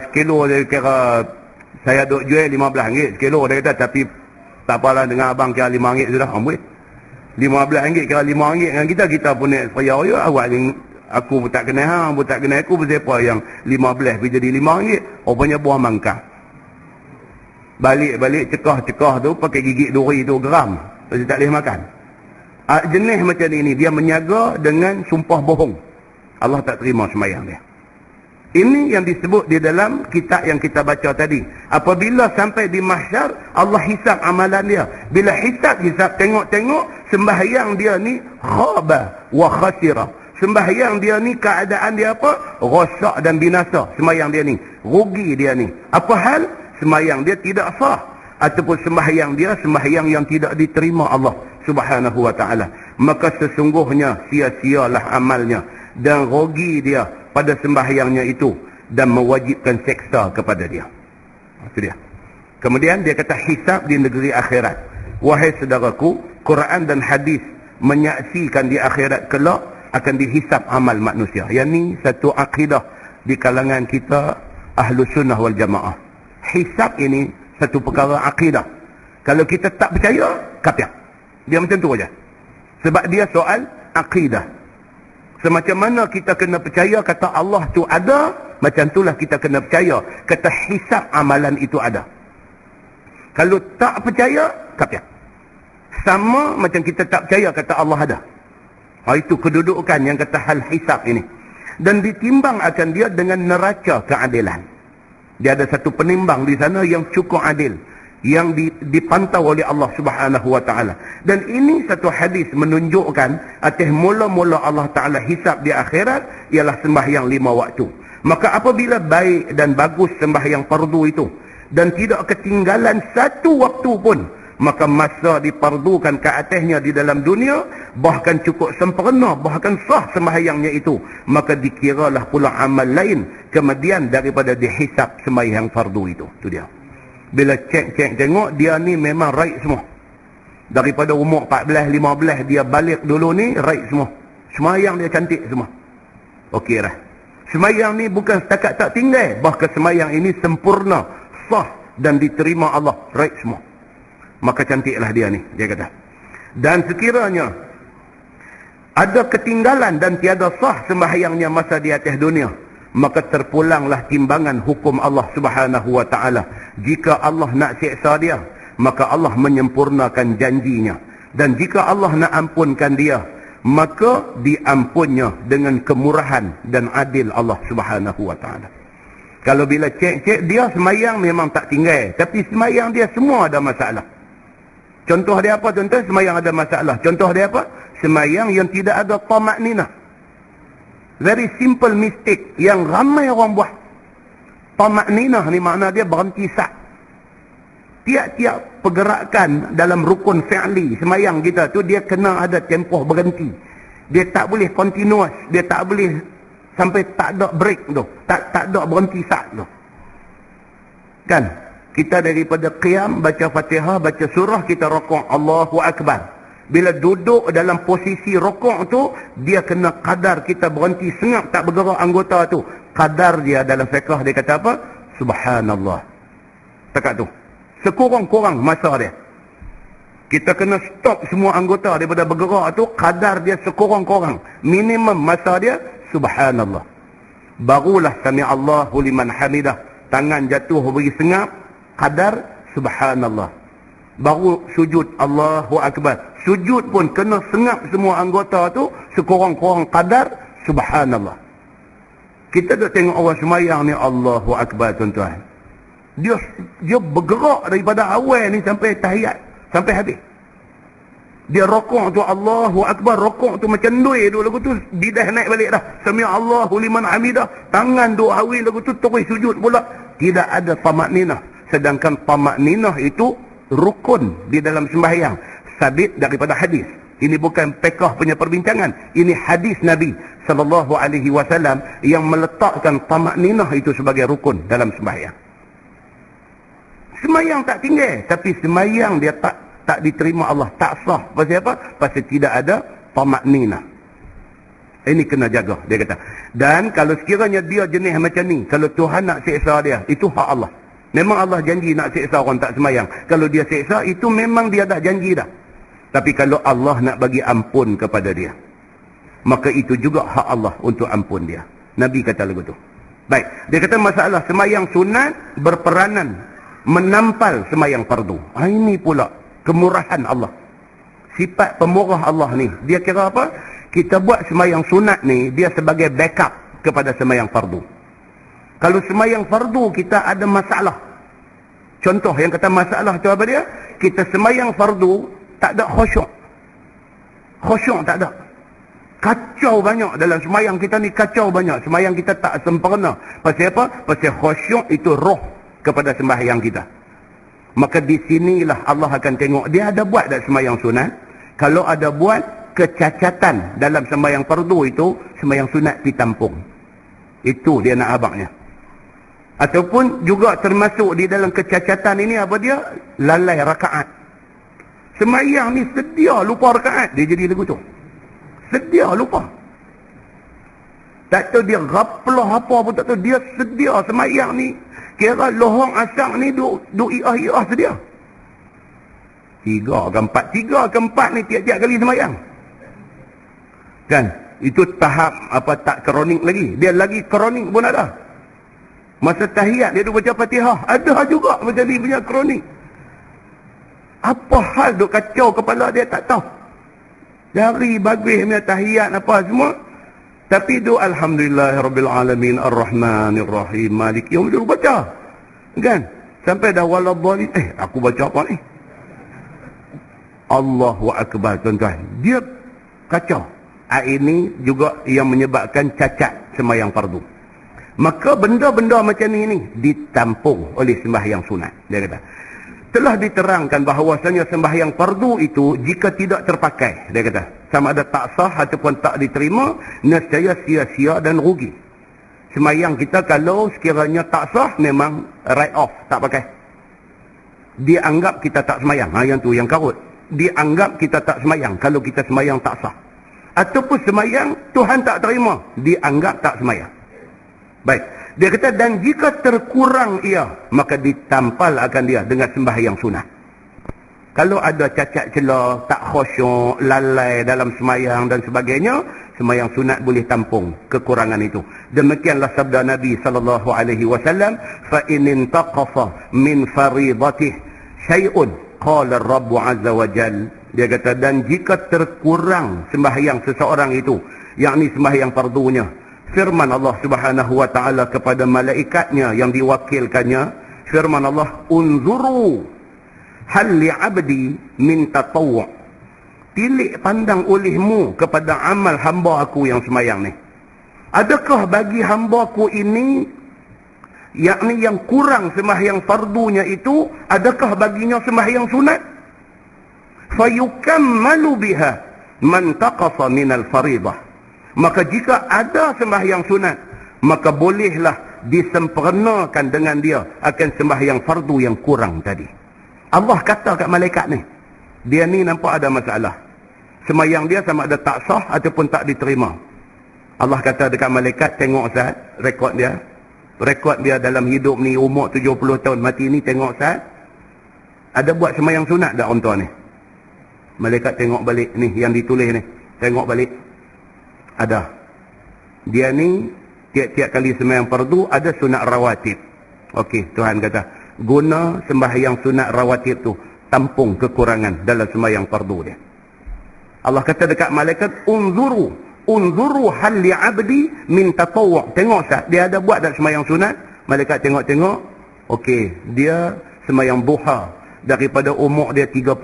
Sekilo dia kira saya duk jual RM15 sekilo dia kata, tapi tak apalah dengan abang kira RM5 sudah. Ambil. RM15 kira RM5 dengan kita pun nak supaya awak ni aku pun tak kenal hang, pun tak kenal aku, siapa yang 15 pergi jadi RM5. Rupanya buah mangkak. Balik cekah tu pakai gigit duri tu geram. Lepas tak boleh makan. Jenis macam ini, dia menyaga dengan sumpah bohong. Allah tak terima sembahyang dia. Ini yang disebut di dalam kitab yang kita baca tadi. Apabila sampai di mahsyar, Allah hisap amalan dia. Bila hisap tengok-tengok, sembahyang dia ni khaba wa khasira. Sembahyang dia ni keadaan dia apa? Rosak dan binasa. Sembahyang dia ni, rugi dia ni. Apa hal? Sembahyang dia tidak sah. Ataupun sembahyang dia sembahyang yang tidak diterima Allah Subhanahu wa ta'ala. Maka sesungguhnya sia-sialah amalnya dan rugi dia pada sembahyangnya itu dan mewajibkan seksa kepada dia. Itu dia. Kemudian dia kata hisab di negeri akhirat. Wahai saudaraku, Quran dan hadis menyaksikan di akhirat kelak akan dihisab amal manusia. Yang ni satu akidah di kalangan kita Ahlus Sunnah wal Jamaah. Hisab ini satu perkara akidah. Kalau kita tak percaya, kafir. Dia macam tu aja. Sebab dia soal akidah. Semacam mana kita kena percaya kata Allah tu ada, macam itulah kita kena percaya kata hisab amalan itu ada. Kalau tak percaya, kafir. Sama macam kita tak percaya kata Allah ada. Itu kedudukan yang kata hal hisab ini. Dan ditimbang akan dia dengan neraca keadilan. Dia ada satu penimbang di sana yang cukup adil, yang dipantau oleh Allah Subhanahu wa taala. Dan ini satu hadis menunjukkan atas mula-mula Allah Taala hisab di akhirat ialah sembahyang 5 waktu. Maka apabila baik dan bagus sembahyang fardu itu dan tidak ketinggalan satu waktu pun, maka masa dipardukan ke atasnya di dalam dunia bahkan cukup sempurna, bahkan sah sembahyangnya itu, maka dikiralah pula amal lain kemudian daripada dihisab sembahyang fardu itu. Itu dia. Bila cek tengok dia ni memang right semua. Daripada umur 14, 15 dia balik dulu ni right semua. Sembahyang dia cantik semua. Okey dah. Sembahyang ni bukan setakat tak tinggal, bahkan sembahyang ini sempurna, sah dan diterima Allah, right semua. Maka cantiklah dia ni, dia kata. Dan sekiranya ada ketinggalan dan tiada sah sembahyangnya masa di atas dunia, maka terpulanglah timbangan hukum Allah Subhanahu wa taala. Jika Allah nak siksa dia, maka Allah menyempurnakan janjinya. Dan jika Allah nak ampunkan dia, maka diampunnya dengan kemurahan dan adil Allah Subhanahu wa taala. Kalau bila cek dia semayang memang tak tinggal, tapi semayang dia semua ada masalah. Contoh dia apa tuan-tuan? Semayang ada masalah. Contoh dia apa? Semayang yang tidak ada tamakninah. Very simple mistake yang ramai orang buat. Tamakninah ni makna dia berhenti sah. Tiap-tiap pergerakan dalam rukun fi'li semayang kita tu dia kena ada tempoh berhenti. Dia tak boleh continuous, dia tak boleh sampai tak ada break tu, tak ada berhenti sah tu. Kan? Kita daripada qiyam baca Fatihah, baca surah, kita rukuk Allahu Akbar. Bila duduk dalam posisi rukuk tu, dia kena kadar kita berhenti senyap tak bergerak anggota tu. Kadar dia dalam fiqh dia kata apa? Subhanallah. Dekat tu. Sekurang-kurang masa dia. Kita kena stop semua anggota daripada bergerak tu, kadar dia sekurang-kurang. Minimum masa dia Subhanallah. Barulah sami'allahu liman hamidah. Tangan jatuh beri senyap, kadar Subhanallah. Baru sujud Allahu Akbar. Sujud pun kena senyap semua anggota tu, sekurang-kurang kadar Subhanallah. Kita dah tengok orang semayang ni Allahu Akbar tuan-tuan. Dia bergerak daripada awal ni sampai tahiyat, sampai habis. Dia rokok tu Allahu Akbar, rokok tu macam dui tu, lagu tu dia dah naik balik dah. Sami'allahu liman hamidah, tangan duk hawi, lagu tu terus sujud pula. Tidak ada tamakninah. Sedangkan tamakninah itu rukun di dalam sembahyang, sabit daripada hadis. Ini bukan fiqh punya perbincangan, ini hadis Nabi sallallahu alaihi wasallam yang meletakkan tamakninah itu sebagai rukun dalam sembahyang. Sembahyang tak tinggal, tapi sembahyang dia tak diterima Allah, tak sah. Pasal apa? Pasal tidak ada tamakninah. Ini kena jaga, dia kata. Dan kalau sekiranya dia jenis macam ni, kalau Tuhan nak siksa dia, itu hak Allah. Memang Allah janji nak siksa orang tak semayang. Kalau dia siksa, itu memang dia dah janji dah. Tapi kalau Allah nak bagi ampun kepada dia, maka itu juga hak Allah untuk ampun dia. Nabi kata lagu tu. Baik, dia kata masalah semayang sunat berperanan menampal semayang fardu. Ini pula kemurahan Allah. Sifat pemurah Allah ni, dia kira apa? Kita buat semayang sunat ni, dia sebagai backup kepada semayang fardu. Kalau semayang fardu kita ada masalah. Contoh yang kata masalah tu apa dia? Kita semayang fardu tak ada khusyuk. Khusyuk tak ada. Kacau banyak dalam semayang kita ni, kacau banyak. Semayang kita tak sempurna. Pasal apa? Pasal khusyuk itu roh kepada sembahyang kita. Maka di sinilah Allah akan tengok dia ada buat tak semayang sunat. Kalau ada buat kecacatan dalam sembahyang fardu itu, sembahyang sunat ditampung. Itu dia nak abangnya. Ataupun juga termasuk di dalam kecacatan ini apa dia? Lalai rakaat. Sembahyang ni sedia lupa rakaat, dia jadi lagu tu. Sedia lupa. Tak tahu dia gaplah apa pun tak tahu, dia sedia sembahyang ni. Kira lohong asang ni duk i'ah sedia. 3 ke 4 ni tiap-tiap kali sembahyang. Kan? Itu tahap apa tak kronik lagi. Dia lagi kronik pun ada. Masa tahiyat dia duk baca Fatihah, ada juga macam ni punya kronik. Apa hal duk kacau kepala dia tak tahu. Dari bagus punya tahiyat apa semua, Tapi itu alhamdulillahirrabbilalamin arrahmanirrahim malik yaumil baca. Kan? Sampai dah waladhdallin. Aku baca apa ni? Allahu akbar tuan-tuan. Dia kacau. Ini juga yang menyebabkan cacat sembahyang fardu. Maka benda-benda macam ni ditampung oleh sembahyang sunat. Dia kata, telah diterangkan bahawasanya sembahyang fardu itu jika tidak terpakai, dia kata, sama ada tak sah ataupun tak diterima, nescaya sia-sia dan rugi. Sembahyang kita kalau sekiranya tak sah, memang write off, tak pakai. Dianggap kita tak sembahyang. Yang tu yang karut. Dianggap kita tak sembahyang kalau kita sembahyang tak sah. Ataupun sembahyang Tuhan tak terima, dianggap tak sembahyang. Baik. Dia kata, dan jika terkurang ia, maka ditampal akan dia dengan sembahyang sunat. Kalau ada cacat celah, tak khusyuk, lalai dalam sembahyang dan sebagainya, sembahyang sunat boleh tampung kekurangan itu. Demikianlah sabda Nabi SAW, fa in intaqasa min faridatih syai'un qala ar-rabb azza wa jalla. Dia kata, dan jika terkurang sembahyang seseorang itu, yakni sembahyang fardunya, firman Allah Subhanahu wa taala kepada malaikatnya yang diwakilkannya, firman Allah, unzuru hal li'abdi min tatawwu'. Tilik pandang olehmu kepada amal hamba aku yang sembahyang ni. Adakah bagi hamba aku ini, yakni yang kurang sembahyang fardunya itu, adakah baginya sembahyang sunat? Fayukammalu biha man taqasa minal faridah. Maka jika ada sembahyang sunat, maka bolehlah disempurnakan dengan dia akan sembahyang fardu yang kurang tadi. Allah kata kat malaikat ni, dia ni nampak ada masalah. Sembahyang dia sama ada tak sah ataupun tak diterima. Allah kata dekat malaikat, tengok Ustaz, rekod dia. Rekod dia dalam hidup ni, umur 70 tahun, mati ni, tengok Ustaz. Ada buat sembahyang sunat tak orang tua ni? Malaikat tengok balik ni, yang ditulis ni. Tengok balik. Ada. Dia ni tiap-tiap kali sembahyang fardu ada sunat rawatib. Okey, Tuhan kata, guna sembahyang sunat rawatib tu tampung kekurangan dalam sembahyang fardu dia. Allah kata dekat malaikat, unzuru hal li 'abdi min tatawwu'. Tengok Ustaz, dia ada buat tak sembahyang sunat? Malaikat tengok-tengok. Okey, dia sembahyang duha daripada umur dia 30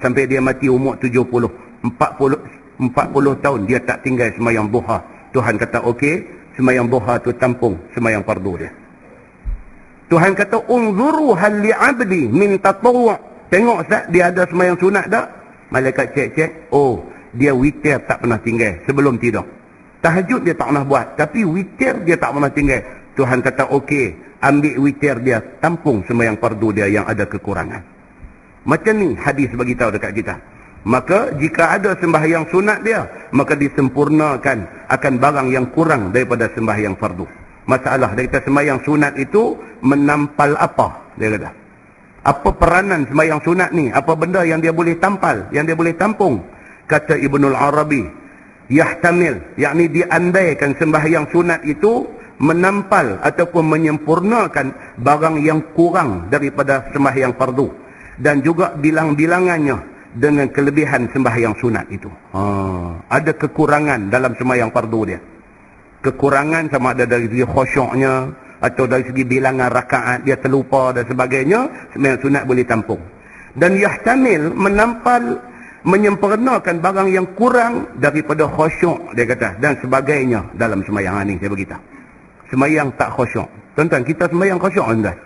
sampai dia mati umur 70. 40 tahun dia tak tinggal sembahyang duha. Tuhan kata okey, sembahyang duha tu tampung sembahyang fardu dia. Tuhan kata unzuru hal li 'abdi min tatawwu'. Tengok Ustaz, dia ada sembahyang sunat tak? Malaikat cek-cek, oh, dia witir tak pernah tinggal sebelum tidur. Tahajud dia tak pernah buat, tapi witir dia tak pernah tinggal. Tuhan kata okey, ambil witir dia, tampung sembahyang fardu dia yang ada kekurangan. Macam ni hadis bagi tahu dekat kita. Maka jika ada sembahyang sunat dia, maka disempurnakan akan barang yang kurang daripada sembahyang fardu. Masalah dia kata sembahyang sunat itu menampal apa? Dia kata, apa peranan sembahyang sunat ni? Apa benda yang dia boleh tampal, yang dia boleh tampung? Kata Ibnul Arabi, yahtamil, yakni diandaikan sembahyang sunat itu menampal ataupun menyempurnakan barang yang kurang daripada sembahyang fardu, dan juga bilang-bilangannya dengan kelebihan sembahyang sunat itu. Ada kekurangan dalam sembahyang fardu dia. Kekurangan sama ada dari segi khusyuknya atau dari segi bilangan rakaat dia terlupa dan sebagainya, sembahyang sunat boleh tampung. Dan yahtamil menampal, menyempurnakan barang yang kurang daripada khusyuk, dia kata, dan sebagainya dalam sembahyang ni. Saya beritahu, sembahyang tak khusyuk, tuan-tuan, kita sembahyang khusyuk tuan-tuan.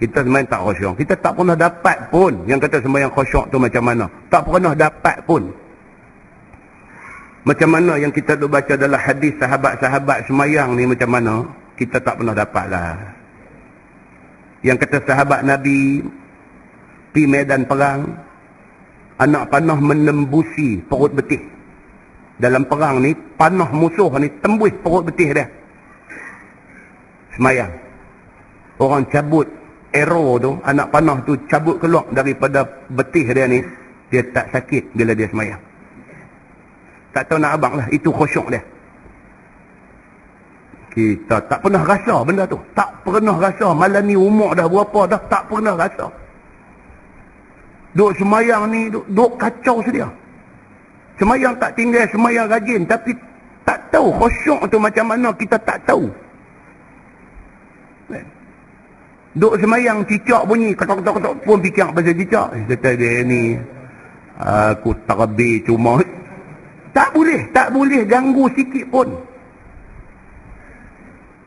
Kita sembahyang tak khusyuk, kita tak pernah dapat pun yang kata sembahyang khusyuk tu macam mana. Tak pernah dapat pun. Macam mana yang kita duk baca dalam hadis sahabat-sahabat sembahyang ni macam mana, kita tak pernah dapat lah. Yang kata sahabat Nabi pi medan perang, anak panah menembusi perut betih. Dalam perang ni, panah musuh ni tembus perut betih dia. Sembahyang. Orang cabut arrow tu, anak panah tu cabut keluar daripada betih dia ni, dia tak sakit bila dia sembahyang. Tak tahu nak abang lah, itu khusyuk dia. Kita tak pernah rasa benda tu. Tak pernah rasa. Malam ni umur dah berapa dah, tak pernah rasa. Duk sembahyang ni, duk kacau sedia. Sembahyang tak tinggal, sembahyang rajin, tapi Tak tahu khusyuk tu macam mana, kita tak tahu. Duk semayang cicak bunyi, ketok-ketok pun fikir pasal cicak. Kata dia ni, aku terlebih cuma. Tak boleh ganggu sikit pun.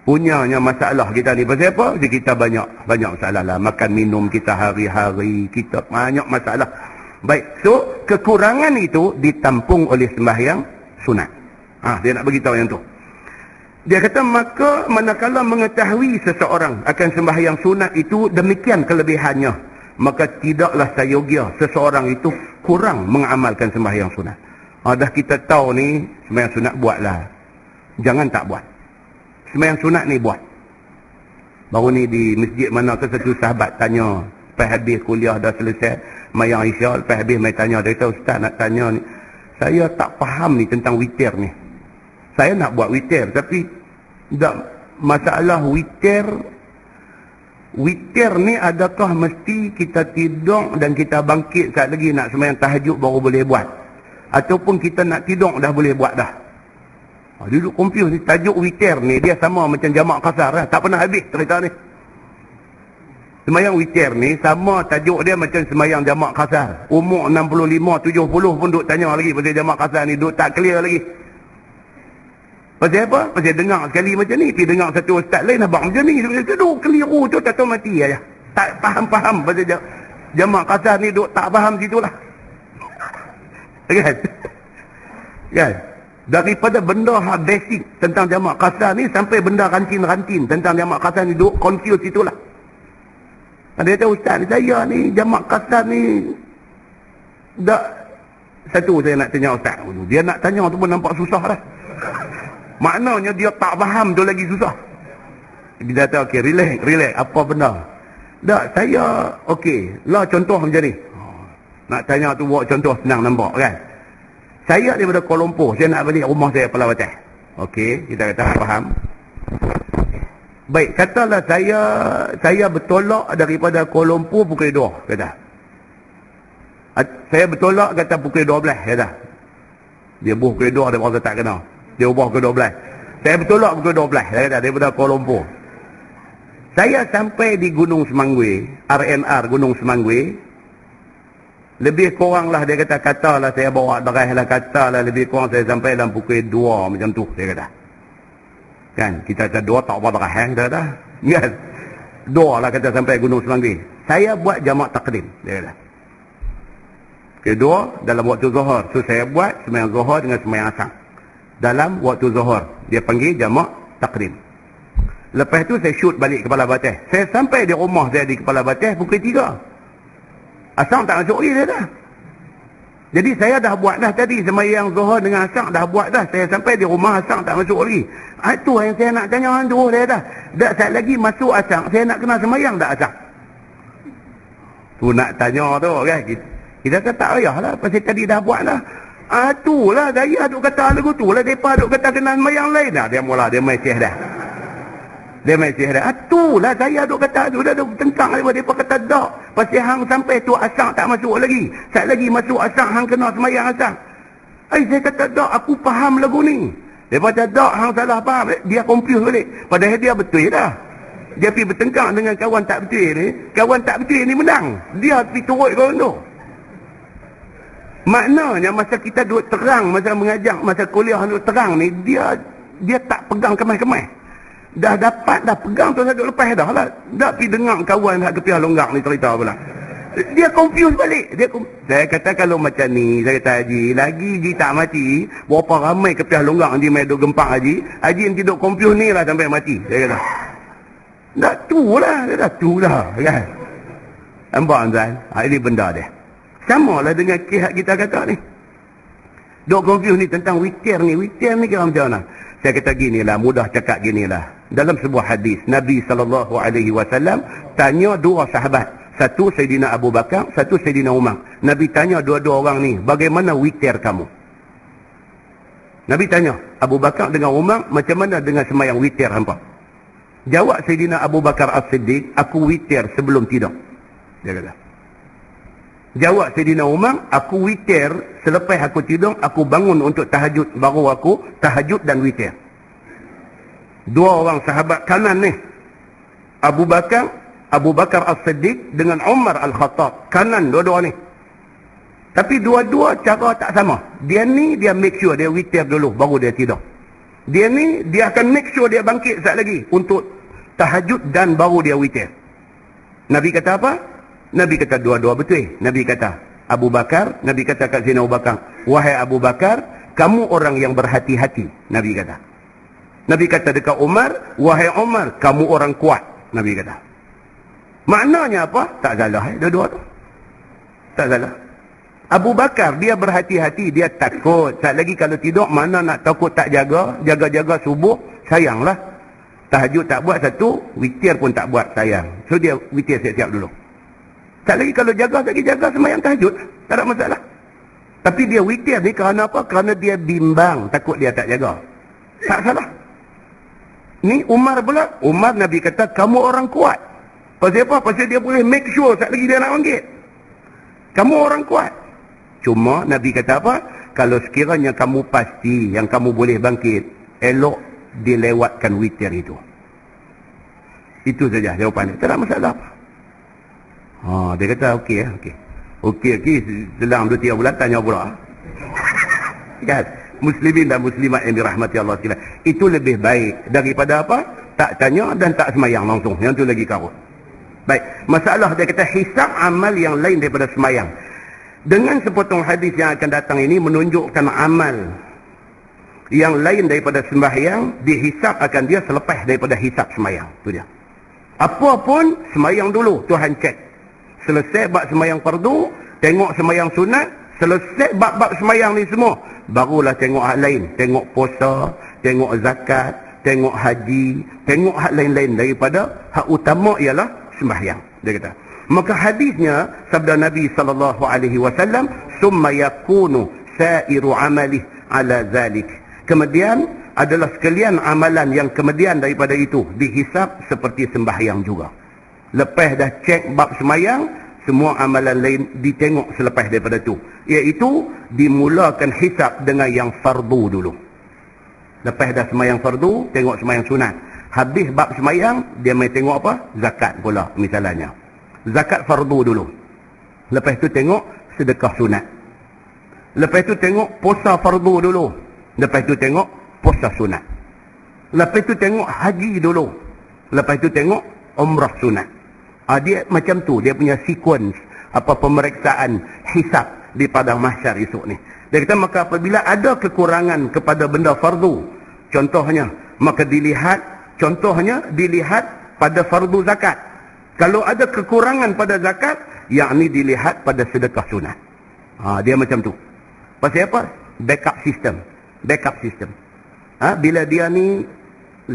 Punyanya masalah kita ni pasal apa? Kita banyak masalah lah. Makan minum kita hari-hari, kita banyak masalah. Baik, so kekurangan itu ditampung oleh sembahyang sunat. Dia nak beritahu yang tu. Dia kata, maka manakala mengetahui seseorang akan sembahyang sunat itu demikian kelebihannya, maka tidaklah sayogia seseorang itu kurang mengamalkan sembahyang sunat. Dah kita tahu ni, sembahyang sunat buatlah. Jangan tak buat. Sembahyang sunat ni buat. Baru ni di masjid mana ke satu sahabat tanya, lepas habis kuliah dah selesai, mayang isya, lepas habis mai tanya, dia kata, ustaz nak tanya ni, saya tak faham ni tentang witir ni. Saya nak buat witir, tapi tak, masalah witir ni adakah mesti kita tidur dan kita bangkit saat lagi nak sembahyang tahajud baru boleh buat, ataupun kita nak tidur dah boleh buat dah? Dia duduk confuse ni. Tajuk witir ni dia sama macam jamak kasar lah. Tak pernah habis cerita ni. Sembahyang witir ni sama tajuk dia macam sembahyang jamak kasar. Umur 65, 70 pun duk tanya lagi pasal jamak kasar ni, duk tak clear lagi. Pasal apa? Pasal dengar sekali macam ni, pergi dengar satu ustaz lain abang macam ni, duk keliru tu, tak tahu mati aja. Tak faham pasal jamak kasar ni, duk tak faham situlah. Kan? Kan? Daripada benda basic tentang jamak kasar ni sampai benda rantin-rantin tentang jamak kasar ni, duk confuse itulah. Dia kata, ustaz saya ni jamak kasar ni dah. Satu saya nak tanya ustaz, dia nak tanya tu pun nampak susah lah. Maknanya dia tak faham tu lagi susah. Dia kata, okey, relax, apa benda? Tak, saya okey lah, contoh macam ni. Nak tanya tu buat contoh senang nampak kan. Saya daripada Kuala Lumpur, saya nak balik rumah saya Pulau Batas. Okey, kita kata faham. Baik, katalah saya bertolak daripada Kuala Lumpur pukul 2, kata. Saya bertolak kata pukul 12, kata. Dia buh pukul 2, dia rasa tak kena. Dia ubah pukul 12. Saya bertolak pukul 12, dia kata, daripada Kuala Lumpur. Saya sampai di Gunung Semangui, RNR Gunung Semangui. Lebih kurang lah dia kata lah saya bawa drive lah, kata lah lebih kurang saya sampai dalam pukul 2 macam tu, dia kata. Kan, kita kata 2 tak apa drive, kita kata. Kan? 2 lah kata sampai Gunung Semanggi. Saya buat jamak takdim, dia kata. Kedua, dalam waktu zuhur. So saya buat sembahyang zuhur dengan sembahyang asar. Dalam waktu zuhur, dia panggil jamak takdim. Lepas tu saya shoot balik Kepala Batas. Saya sampai di rumah saya di Kepala Batas pukul 3. Asar tak masuk lagi, dia dah. Jadi saya dah buat dah tadi sembahyang zuhur dengan asar dah buat dah. Saya sampai di rumah asar tak masuk lagi. Itu yang saya nak tanya tu, dia dah. Tak saat lagi masuk asar, saya nak kena sembahyang tak asar? Tu nak tanya tu kan. Kita kata tak payahlah, pasal tadi dah buat dah. Itulah saya duk kata lagu tu lah, depa duk kata kena sembahyang lain dah. Dia mula dia mesej dah. Dia mesej dah. Itulah saya duk kata tu, dah duk tentang dia kata tak. Pasal hang sampai tu asar tak masuk lagi. Sat lagi masuk asar hang kena sembahyang asar. Saya kata tak, aku faham lagu ni. Dia kata tak, hang salah faham. Dia confuse balik. Padahal dia betul dah. Dia pergi bertengkar dengan kawan tak betul ni. Kawan tak betul ni menang. Dia pergi turut kawan tu. Maknanya masa kita duduk terang, masa mengajar, masa kuliah duduk terang ni, dia tak pegang kemas-kemas. Dah dapat dah pegang tu saya duduk lepas dah lah. Dah pergi dengar kawan hak kepiah longgak ni cerita pula. Dia confuse balik. Saya kata kalau macam ni, saya kata Haji, lagi Haji tak mati, berapa ramai kepiah longgak Haji main duduk gempak Haji yang duduk confuse ni lah sampai mati. Saya kata. Dah tu lah, kan. Nampak tuan? Ini benda dia. Sama lah dengan kisah kita kata ni. Duk confuse ni tentang witir ni. Witir ni kira macam mana? Saya kata ginilah, mudah cakap ginilah. Dalam sebuah hadis, Nabi SAW tanya 2 sahabat. Satu Sayyidina Abu Bakar, satu Sayyidina Umar. Nabi tanya dua-dua orang ni, bagaimana witir kamu? Nabi tanya, Abu Bakar dengan Umar, macam mana dengan sembahyang witir hampa? Jawab Sayyidina Abu Bakar As-Siddiq, aku witir sebelum tidur. Dia kata. Jawab Sayyidina Umar, aku witir selepas aku tidur, aku bangun untuk tahajud, baru aku tahajud dan witir. Dua orang sahabat kanan ni, Abu Bakar As-Siddiq dengan Umar Al-Khattab, kanan dua-dua ni. Tapi dua-dua cara tak sama. Dia ni dia make sure dia witir dulu baru dia tidur. Dia ni dia akan make sure dia bangkit sekali lagi untuk tahajud dan baru dia witir. Nabi kata apa? Nabi kata dua-dua betul. Nabi kata Abu Bakar, Nabi kata kat Sayyidina Abu Bakar, wahai Abu Bakar, kamu orang yang berhati-hati. Nabi kata. Nabi kata dekat Umar, wahai Umar, kamu orang kuat. Nabi kata. Maknanya apa? Tak salah dua-dua tu. Tak salah. Abu Bakar dia berhati-hati, dia takut. Sekali lagi kalau tidur, mana nak takut tak jaga, jaga-jaga subuh, sayanglah. Tahajud tak buat satu, witir pun tak buat, sayang. So dia witir siap-siap dulu. Tak lagi kalau jaga semayang tahajud, tak ada masalah. Tapi dia witir ni kerana apa? Kerana dia bimbang, takut dia tak jaga. Tak salah. Ni Umar pula, Umar Nabi kata kamu orang kuat. Pasal apa? Pasal dia boleh make sure tak lagi dia nak bangkit. Kamu orang kuat. Cuma Nabi kata apa? Kalau sekiranya kamu pasti yang kamu boleh bangkit, elok dilewatkan witir itu. Itu saja jawapan dia. Tak ada masalah apa. Dia kata okey. Selang 2-3 bulan tanya pula. Kan? Muslimin dan muslimat yang dirahmati Allah sekalian. Itu lebih baik daripada apa? Tak tanya dan tak semayang langsung. Yang tu lagi karut. Baik. Masalah dia kata hisab amal yang lain daripada semayang. Dengan sepotong hadis yang akan datang ini menunjukkan amal yang lain daripada sembahyang dihisab akan dia selepas daripada hisab semayang. Itu dia. Apa pun semayang dulu, Tuhan cek. Selesai bab semayang fardu, tengok semayang sunat, selesai bab-bab semayang ni semua, barulah tengok hal lain. Tengok puasa, tengok zakat, tengok haji, tengok hal lain-lain daripada hak utama ialah sembahyang. Dia kata. Maka hadisnya sabda Nabi SAW, summa yakunu sa'iru amalih ala zalik. Kemudian adalah sekalian amalan yang kemudian daripada itu dihisab seperti sembahyang juga. Lepas dah cek bab semayang, semua amalan lain ditengok selepas daripada itu. Iaitu dimulakan hisab dengan yang fardu dulu. Lepas dah semayang fardu, tengok semayang sunat. Habis bab semayang, dia mai tengok apa? Zakat pula misalnya. Zakat fardu dulu. Lepas tu tengok sedekah sunat. Lepas tu tengok puasa fardu dulu. Lepas tu tengok puasa sunat. Lepas tu tengok haji dulu. Lepas tu tengok umrah sunat. Dia macam tu, dia punya sequence pemeriksaan hisab di padang mahsyar esok ni. Dia kata maka apabila ada kekurangan kepada benda fardu, contohnya dilihat pada fardu zakat. Kalau ada kekurangan pada zakat, yakni dilihat pada sedekah sunat. Dia macam tu. Pasal apa? Backup system. Bila dia ni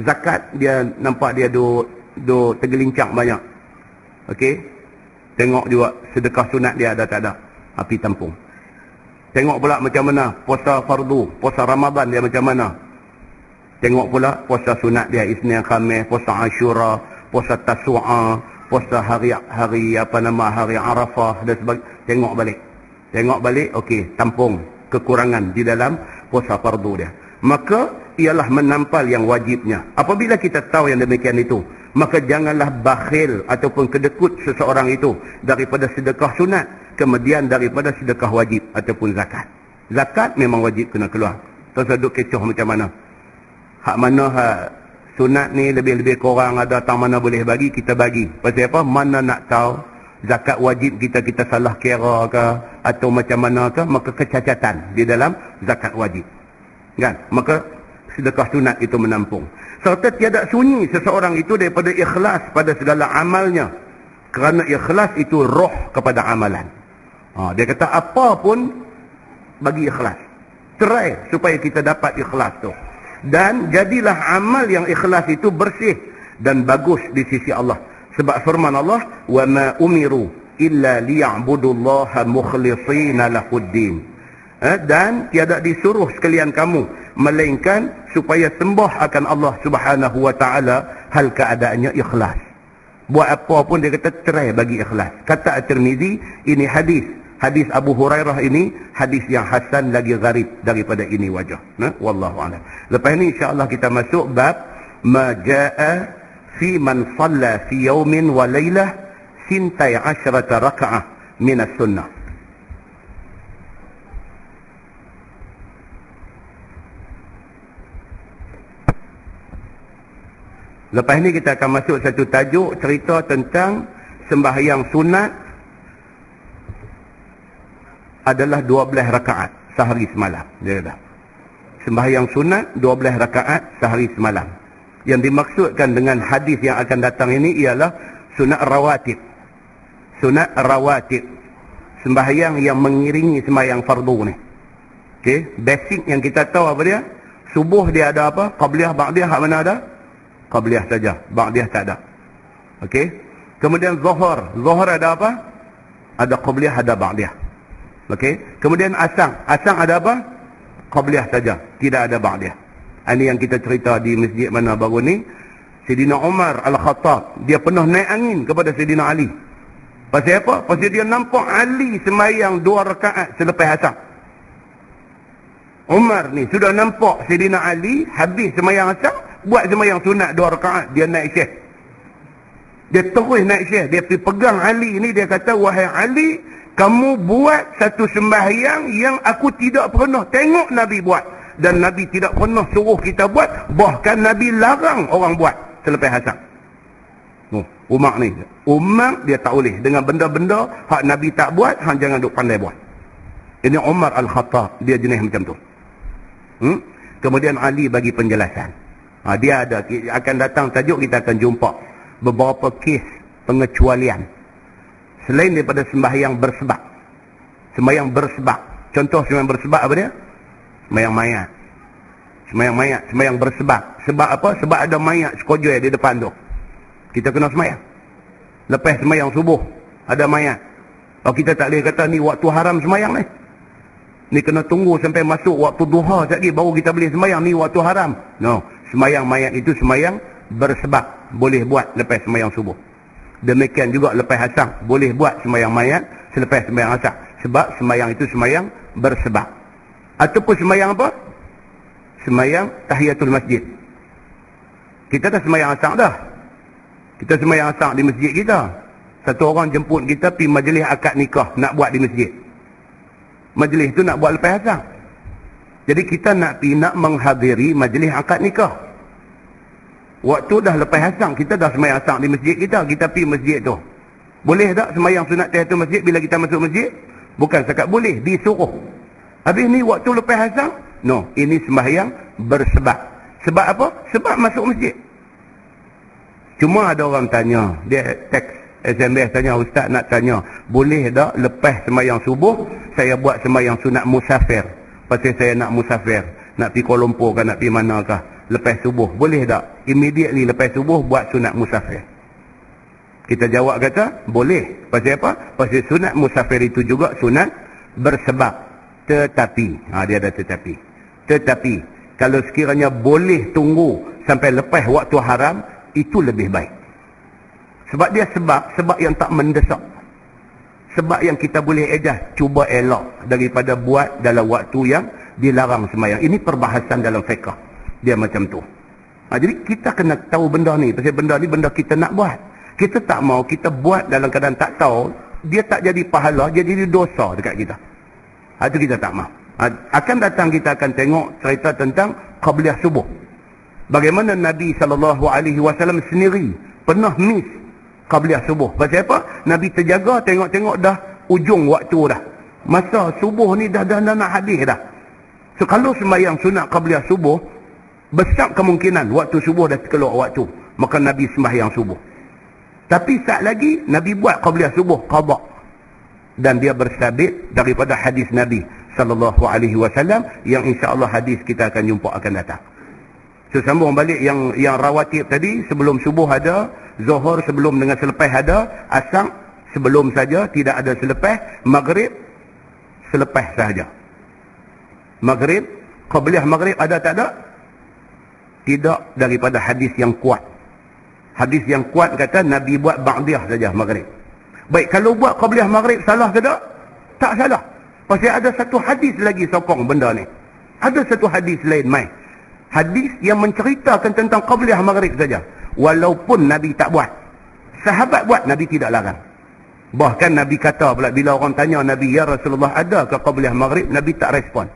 zakat, dia nampak dia do tergelincang banyak. Okey. Tengok juga sedekah sunat dia ada tak ada. Api tampung. Tengok pula macam mana puasa fardu, puasa Ramadan dia macam mana. Tengok pula puasa sunat dia Isnin Khamis, puasa Ashura, puasa Tasu'a, puasa hari Arafah dan sebagainya. Tengok balik, okey, tampung kekurangan di dalam puasa fardu dia. Maka ialah menampal yang wajibnya. Apabila kita tahu yang demikian itu, maka janganlah bakhil ataupun kedekut seseorang itu daripada sedekah sunat, kemudian daripada sedekah wajib ataupun zakat. Zakat memang wajib kena keluar. Terseduk kecoh macam mana. Hak mana hak sunat ni lebih-lebih korang ada tang mana boleh bagi, kita bagi. Pasal apa? Mana nak tahu zakat wajib kita salah kira ke atau macam mana ke, maka kecacatan di dalam zakat wajib. Kan? Maka sedekah sunat itu menampung. Serta tiada sunyi seseorang itu daripada ikhlas pada segala amalnya. Kerana ikhlas itu roh kepada amalan. Dia kata apa pun bagi ikhlas. Try supaya kita dapat ikhlas tu. Dan jadilah amal yang ikhlas itu bersih dan bagus di sisi Allah. Sebab firman Allah, wa ma umiru illa liya'budullaha mukhlishina lahuddin. Dan tiada disuruh sekalian kamu melainkan supaya sembah akan Allah Subhanahu wa taala hal keadaannya ikhlas. Buat apa pun dia kata cerai bagi ikhlas. Kata At-Tirmizi, ini hadis hadis Abu Hurairah ini hadis yang hasan lagi gharib daripada ini wajah. Wallahu a'lam. Lepas ni insya-Allah kita masuk bab ma jaa fi man shalla fi yawmin wa lailah 12 raka'ah min as-sunnah. Lepas ni kita akan masuk satu tajuk cerita tentang sembahyang sunat adalah 12 rakaat sehari semalam. Dia kata sembahyang sunat 12 rakaat sehari semalam. Yang dimaksudkan dengan hadis yang akan datang ini ialah sunat rawatib. Sunat rawatib, sembahyang yang mengiringi sembahyang fardu ni. Okey, basic yang kita tahu apa dia? Subuh dia ada apa? Qabliyah, ba'diyah, hak mana ada? Qabliyah saja, ba'diyah tak ada. Okey. Kemudian zuhur, zuhur ada apa? Ada qabliyah, ada ba'diyah. Okey. Kemudian asar, asar ada apa? Qabliyah saja, tidak ada ba'diyah. Ini yang kita cerita di masjid mana baru ni. Sayyidina Umar Al-Khattab, dia pernah naik angin kepada Sayyidina Ali. Pasal apa? Pasal dia nampak Ali sembahyang 2 rakaat selepas asar. Umar ni sudah nampak Sayyidina Ali habis sembahyang asar, buat sembahyang sunat 2 rakaat, dia naik syekh. Dia terus naik syekh, dia pergi pegang Ali ni, dia kata, wahai Ali, kamu buat satu sembahyang yang aku tidak pernah tengok Nabi buat. Dan Nabi tidak pernah suruh kita buat, bahkan Nabi larang orang buat selepas asar. Umar ni, Umar dia tak boleh dengan benda-benda hak Nabi tak buat, hang jangan duk pandai buat. Ini Umar Al-Khattab, dia jenis macam tu. Kemudian Ali bagi penjelasan. Dia ada, akan datang tajuk, kita akan jumpa beberapa kes pengecualian selain daripada sembahyang bersebab. Sembahyang bersebab, contoh sembahyang bersebab apa dia? Sembahyang mayat. Sembahyang mayat, sembahyang bersebab. Sebab apa? Sebab ada mayat sekojoi di depan tu, kita kena sembahyang. Lepas sembahyang subuh ada mayat, kita tak boleh kata ni waktu haram sembahyang ni. Ni kena tunggu sampai masuk waktu duha lagi baru kita boleh sembahyang, ni waktu haram. No, sembahyang mayat itu sembahyang bersebab, boleh buat lepas sembahyang subuh. Demikian juga lepas asar, boleh buat sembahyang mayat selepas sembahyang asar. Sebab sembahyang itu sembahyang bersebab. Ataupun sembahyang apa? Sembahyang tahiyatul masjid. Kita dah sembahyang asar dah. Kita sembahyang asar di masjid kita. Satu orang jemput kita pergi majlis akad nikah, nak buat di masjid. Majlis tu nak buat lepas asar. Jadi kita nak pergi, nak menghadiri majlis akad nikah. Waktu dah lepas asar, kita dah sembahyang asar di masjid kita, kita pergi masjid tu. Boleh tak sembahyang sunat tahiyatul masjid bila kita masuk masjid? Bukan sekat boleh, disuruh. Habis ni waktu lepas asar? No, ini sembahyang bersebab. Sebab apa? Sebab masuk masjid. Cuma ada orang tanya, dia teks SMS tanya, ustaz nak tanya, boleh tak lepas sembahyang subuh saya buat sembahyang sunat musafir? Pasal saya nak musafir, nak pergi Kuala Lumpur ke, nak pergi manakah, lepas subuh boleh tak immediately lepas subuh buat sunat musafir? Kita jawab kata boleh. Pasal apa? Pasal sunat musafir itu juga sunat bersebab. Tetapi, dia ada tetapi. Tetapi kalau sekiranya boleh tunggu sampai lepas waktu haram, itu lebih baik. Sebab dia sebab yang tak mendesak. Sebab yang kita boleh ejas, cuba elak daripada buat dalam waktu yang dilarang sembahyang. Ini perbahasan dalam fiqh. Dia macam tu. Jadi kita kena tahu benda ni. Pasal benda ni benda kita nak buat. Kita tak mau kita buat dalam keadaan tak tahu, dia tak jadi pahala, dia jadi dosa dekat kita. Itu kita tak mau. Akan datang kita akan tengok cerita tentang qabliyah subuh. Bagaimana Nabi SAW sendiri pernah miss qabliyah subuh. Pasal apa? Nabi terjaga, tengok-tengok dah ujung waktu dah. Masa subuh ni dah nak habis dah. So kalau sembahyang sunat qabliyah subuh, besar kemungkinan waktu subuh dah keluar waktu, maka Nabi sembahyang subuh. Tapi saat lagi Nabi buat qabliyah subuh qada, dan dia bersabit daripada hadis Nabi SAW yang insya-Allah hadis kita akan jumpa akan datang. So sambung balik yang rawatib tadi, sebelum subuh ada, zuhur sebelum dengan selepas ada, asar sebelum saja, tidak ada selepas, maghrib selepas saja. Maghrib, qabliyah maghrib ada tak ada? Tidak daripada hadis yang kuat. Hadis yang kuat kata Nabi buat ba'diyah saja maghrib. Baik, kalau buat qabliyah maghrib salah ke tak? Tak salah. Pasal ada satu hadis lagi sokong benda ni. Ada satu hadis lain mai. Hadis yang menceritakan tentang qabliyah maghrib saja. Walaupun Nabi tak buat. Sahabat buat, Nabi tidak larang. Bahkan Nabi kata pula, bila orang tanya Nabi, ya Rasulullah, ada ke qabliyah maghrib? Nabi tak respon.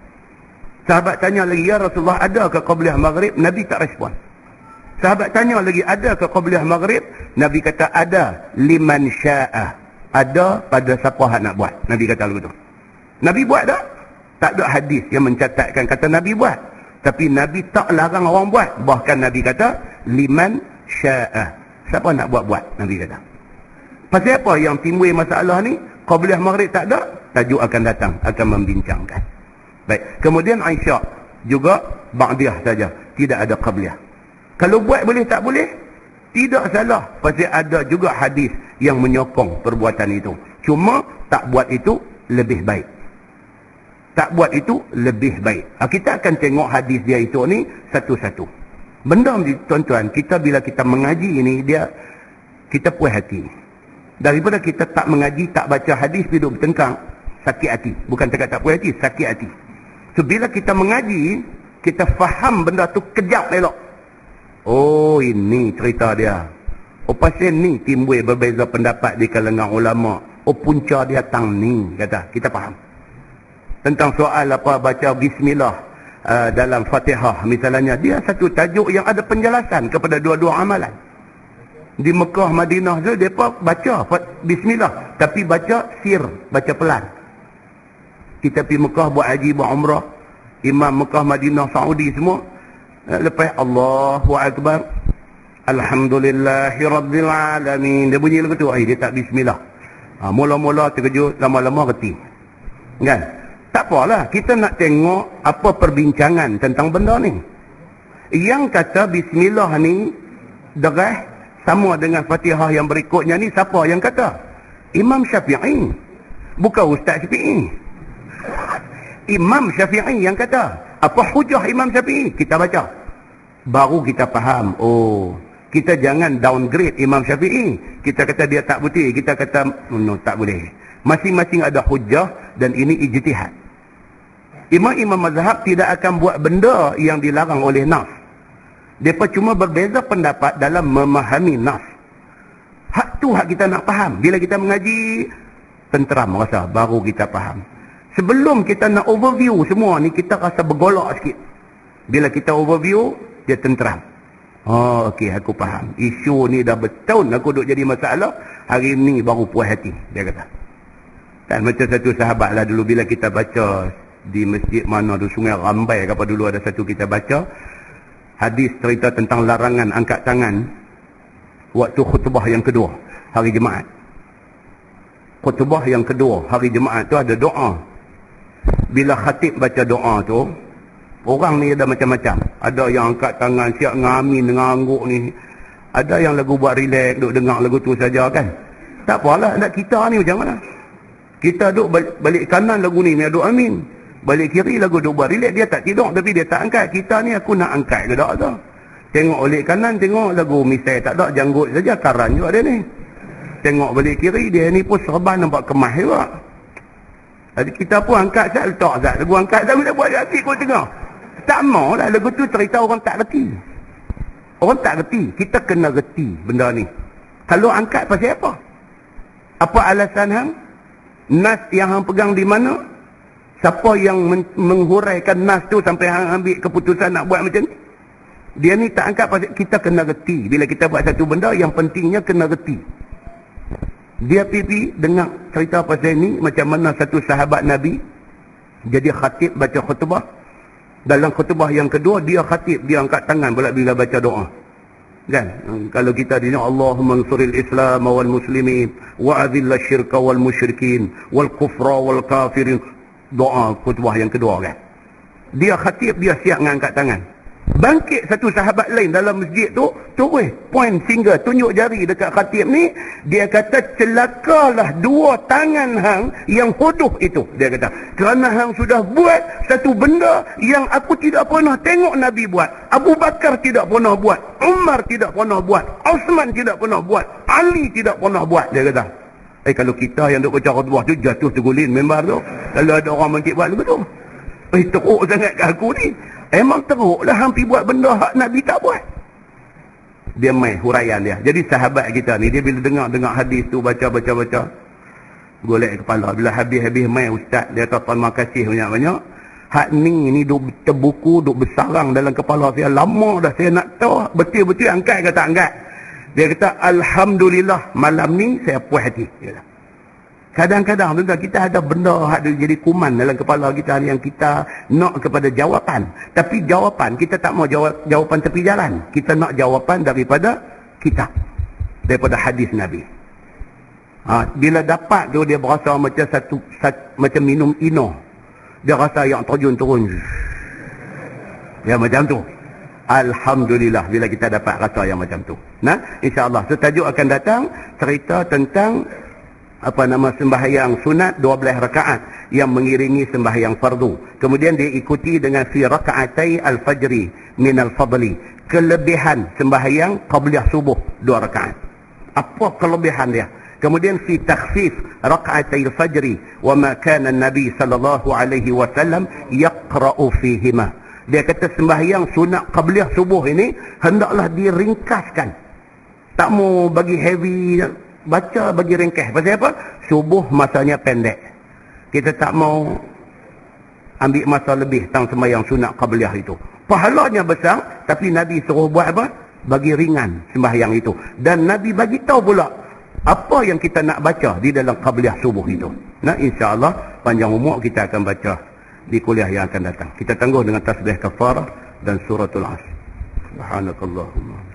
Sahabat tanya lagi, ya Rasulullah, ada ke qabliyah maghrib? Nabi tak respon. Sahabat tanya lagi, ada ke qabliyah maghrib? Nabi kata, ada, liman sya'ah. Ada pada siapa yang nak buat. Nabi kata begitu. Nabi buat tak? Tak ada hadis yang mencatatkan kata Nabi buat. Tapi Nabi tak larang orang buat. Bahkan Nabi kata, liman sya'ah. Siapa nak buat-buat? Nabi kata. Pasal apa yang timbul masalah ni? Qabliyah maghrib tak ada, tajuk akan datang, akan membincangkan. Baik. Kemudian Aisyah juga ba'diyah saja, tidak ada qabliyah. Kalau buat boleh tak boleh? Tidak salah. Pasal ada juga hadis yang menyokong perbuatan itu. Cuma tak buat itu lebih baik. Tak buat itu lebih baik. Kita akan tengok hadis dia itu ni satu-satu. Benda ni tuan-tuan, kita bila kita mengaji ini, kita puas hati. Daripada kita tak mengaji, tak baca hadis, duduk bertengkang, sakit hati. Bukan cakap tak puas hati, sakit hati. So bila kita mengaji, kita faham benda tu kejap elok. Oh, ini cerita dia. Oh, pasal ni timbul berbeza pendapat di kalangan ulama. Oh, punca dia tang ni, kata. Kita faham. Tentang soal apa baca bismillah dalam Fatihah misalnya, dia satu tajuk yang ada penjelasan kepada dua-dua amalan. Di Mekah, Madinah tu depa baca bismillah, tapi baca sir, baca pelan. Kita pergi Mekah buat haji, buat umrah, imam Mekah, Madinah, Saudi semua, lepas Allahu Akbar, Alhamdulillahi Rabbil Alamin, dia bunyi lagu tu, dia tak bismillah. Mula-mula terkejut, lama-lama reti. Kan? Tak apalah, kita nak tengok apa perbincangan tentang benda ni. Yang kata bismillah ni derah sama dengan Fatihah yang berikutnya ni, siapa yang kata? Imam Syafi'i. Bukan Ustaz Syafi'i. Imam Syafi'i yang kata. Apa hujah Imam Syafi'i? Kita baca. Baru kita faham. Oh, kita jangan downgrade Imam Syafi'i. Kita kata dia tak betul. Kita kata, no, tak boleh. Masing-masing ada hujah dan ini ijtihad. Imam-imam mazhab tidak akan buat benda yang dilarang oleh nas. Mereka cuma berbeza pendapat dalam memahami nas. Hak tu hak kita nak faham. Bila kita mengaji, tenteram rasa, baru kita faham. Sebelum kita nak overview semua ni, kita rasa bergolak sikit. Bila kita overview, dia tenteram. Oh, okey, aku faham. Isu ni dah bertahun aku duduk jadi masalah, hari ni baru puas hati, dia kata. Kan macam satu sahabat lah dulu, bila kita baca di masjid mana tu, Sungai Rambai apa dulu, ada satu kita baca hadis cerita tentang larangan angkat tangan waktu khutbah yang kedua hari Jumaat. Khutbah yang kedua hari Jumaat tu ada doa. Bila khatib baca doa tu, orang ni ada macam-macam. Ada yang angkat tangan siap ngamin dengan angguk ni, ada yang lagu buat relax, duk dengar lagu tu saja kan. Tak apalah, nak kita ni macam mana? Kita duk balik kanan lagu ni duk amin, balik kiri lagu duk buat relax. Dia tak tidur tapi dia tak angkat. Kita ni aku nak angkat ke tak tu. Tengok balik kanan, tengok lagu misai tak ada, janggut saja, karan juga dia ni. Tengok balik kiri, dia ni pun serban nampak kemas juga. Jadi kita pun angkat sat, letak sat lagu angkat sat, kita buat hati kau tengok. Tak mau lah, lagu tu cerita orang tak reti. Orang tak reti, kita kena reti benda ni. Kalau angkat pasal apa? Apa alasan hang? Nas yang hang pegang di mana? Siapa yang menghuraikan nas tu sampai hang ambil keputusan nak buat macam ni? Dia ni tak angkat pasal kita kena reti. Bila kita buat satu benda, yang pentingnya kena reti. Dia pergi dengar cerita pasal ni, macam mana satu sahabat Nabi jadi khatib baca khutbah. Dalam khutbah yang kedua, dia khatib, dia angkat tangan pula bila baca doa. Kan? Kalau kita dia Allahumma ansuril Islam wal muslimin wa adhilla syirka wal musyrikin wal kufra wal kafirin. Doa khutbah yang kedua kan. Dia khatib, dia siap mengangkat tangan. Bangkit satu sahabat lain dalam masjid tu, terus point finger, tunjuk jari dekat khatib ni. Dia kata, celakalah dua tangan hang yang hodoh itu. Dia kata, kerana hang sudah buat satu benda yang aku tidak pernah tengok Nabi buat. Abu Bakar tidak pernah buat, Umar tidak pernah buat, Osman tidak pernah buat, Ali tidak pernah buat. Dia kata, Kalau kita yang duk baca khutbah tu jatuh tergulin member tu. Kalau ada orang mangkit buat begitu. Teruk sangat ke aku ni. Emang teruk lah hampir buat benda hak Nabi tak buat. Dia main huraian dia. Jadi sahabat kita ni, dia bila dengar hadis tu, baca, golek kepala. Bila habis main ustaz, dia kata terima kasih banyak-banyak. Hak ni duk terbuku, duk bersarang dalam kepala saya. Lama dah saya nak tahu, betul-betul angkat ke tak angkat. Dia kata, Alhamdulillah malam ni saya puas hati. Kadang-kadang tuan-tuan, kita ada benda hak jadi kuman dalam kepala kita yang kita nak kepada jawapan. Tapi jawapan, kita tak mau jawapan tepi jalan. Kita nak jawapan daripada kitab. Daripada hadis Nabi. Bila dapat tu, dia berasa macam macam minum ino. Dia rasa yang terjun turun. Ya macam tu. Alhamdulillah bila kita dapat rasa yang macam tu. Nah, insya-Allah. So, tajuk akan datang cerita tentang sembahyang sunat 12 rakaat yang mengiringi sembahyang fardu. Kemudian diikuti dengan fi rakaatai al-fajri min al-fadli. Kelebihan sembahyang qabliyah subuh 2 rakaat. Apa kelebihan dia? Kemudian fi takhfif rakaatai al-fajri wa ma kana an-nabi sallallahu alaihi wasallam yaqra'u fihima. Dia kata sembahyang sunat qabliyah subuh ini hendaklah diringkaskan. Tak mau bagi heavy, baca bagi ringkas. Pasal apa? Subuh masanya pendek. Kita tak mau ambil masa lebih tentang sembahyang sunat qabliyah itu. Pahalanya besar, tapi Nabi suruh buat apa? Bagi ringan sembahyang itu. Dan Nabi bagi tahu pula apa yang kita nak baca di dalam qabliyah subuh itu. Nah, insya-Allah panjang umur kita akan baca di kuliah yang akan datang. Kita tangguh dengan tasbih kafarah dan suratul Asr. Subhanakallahumma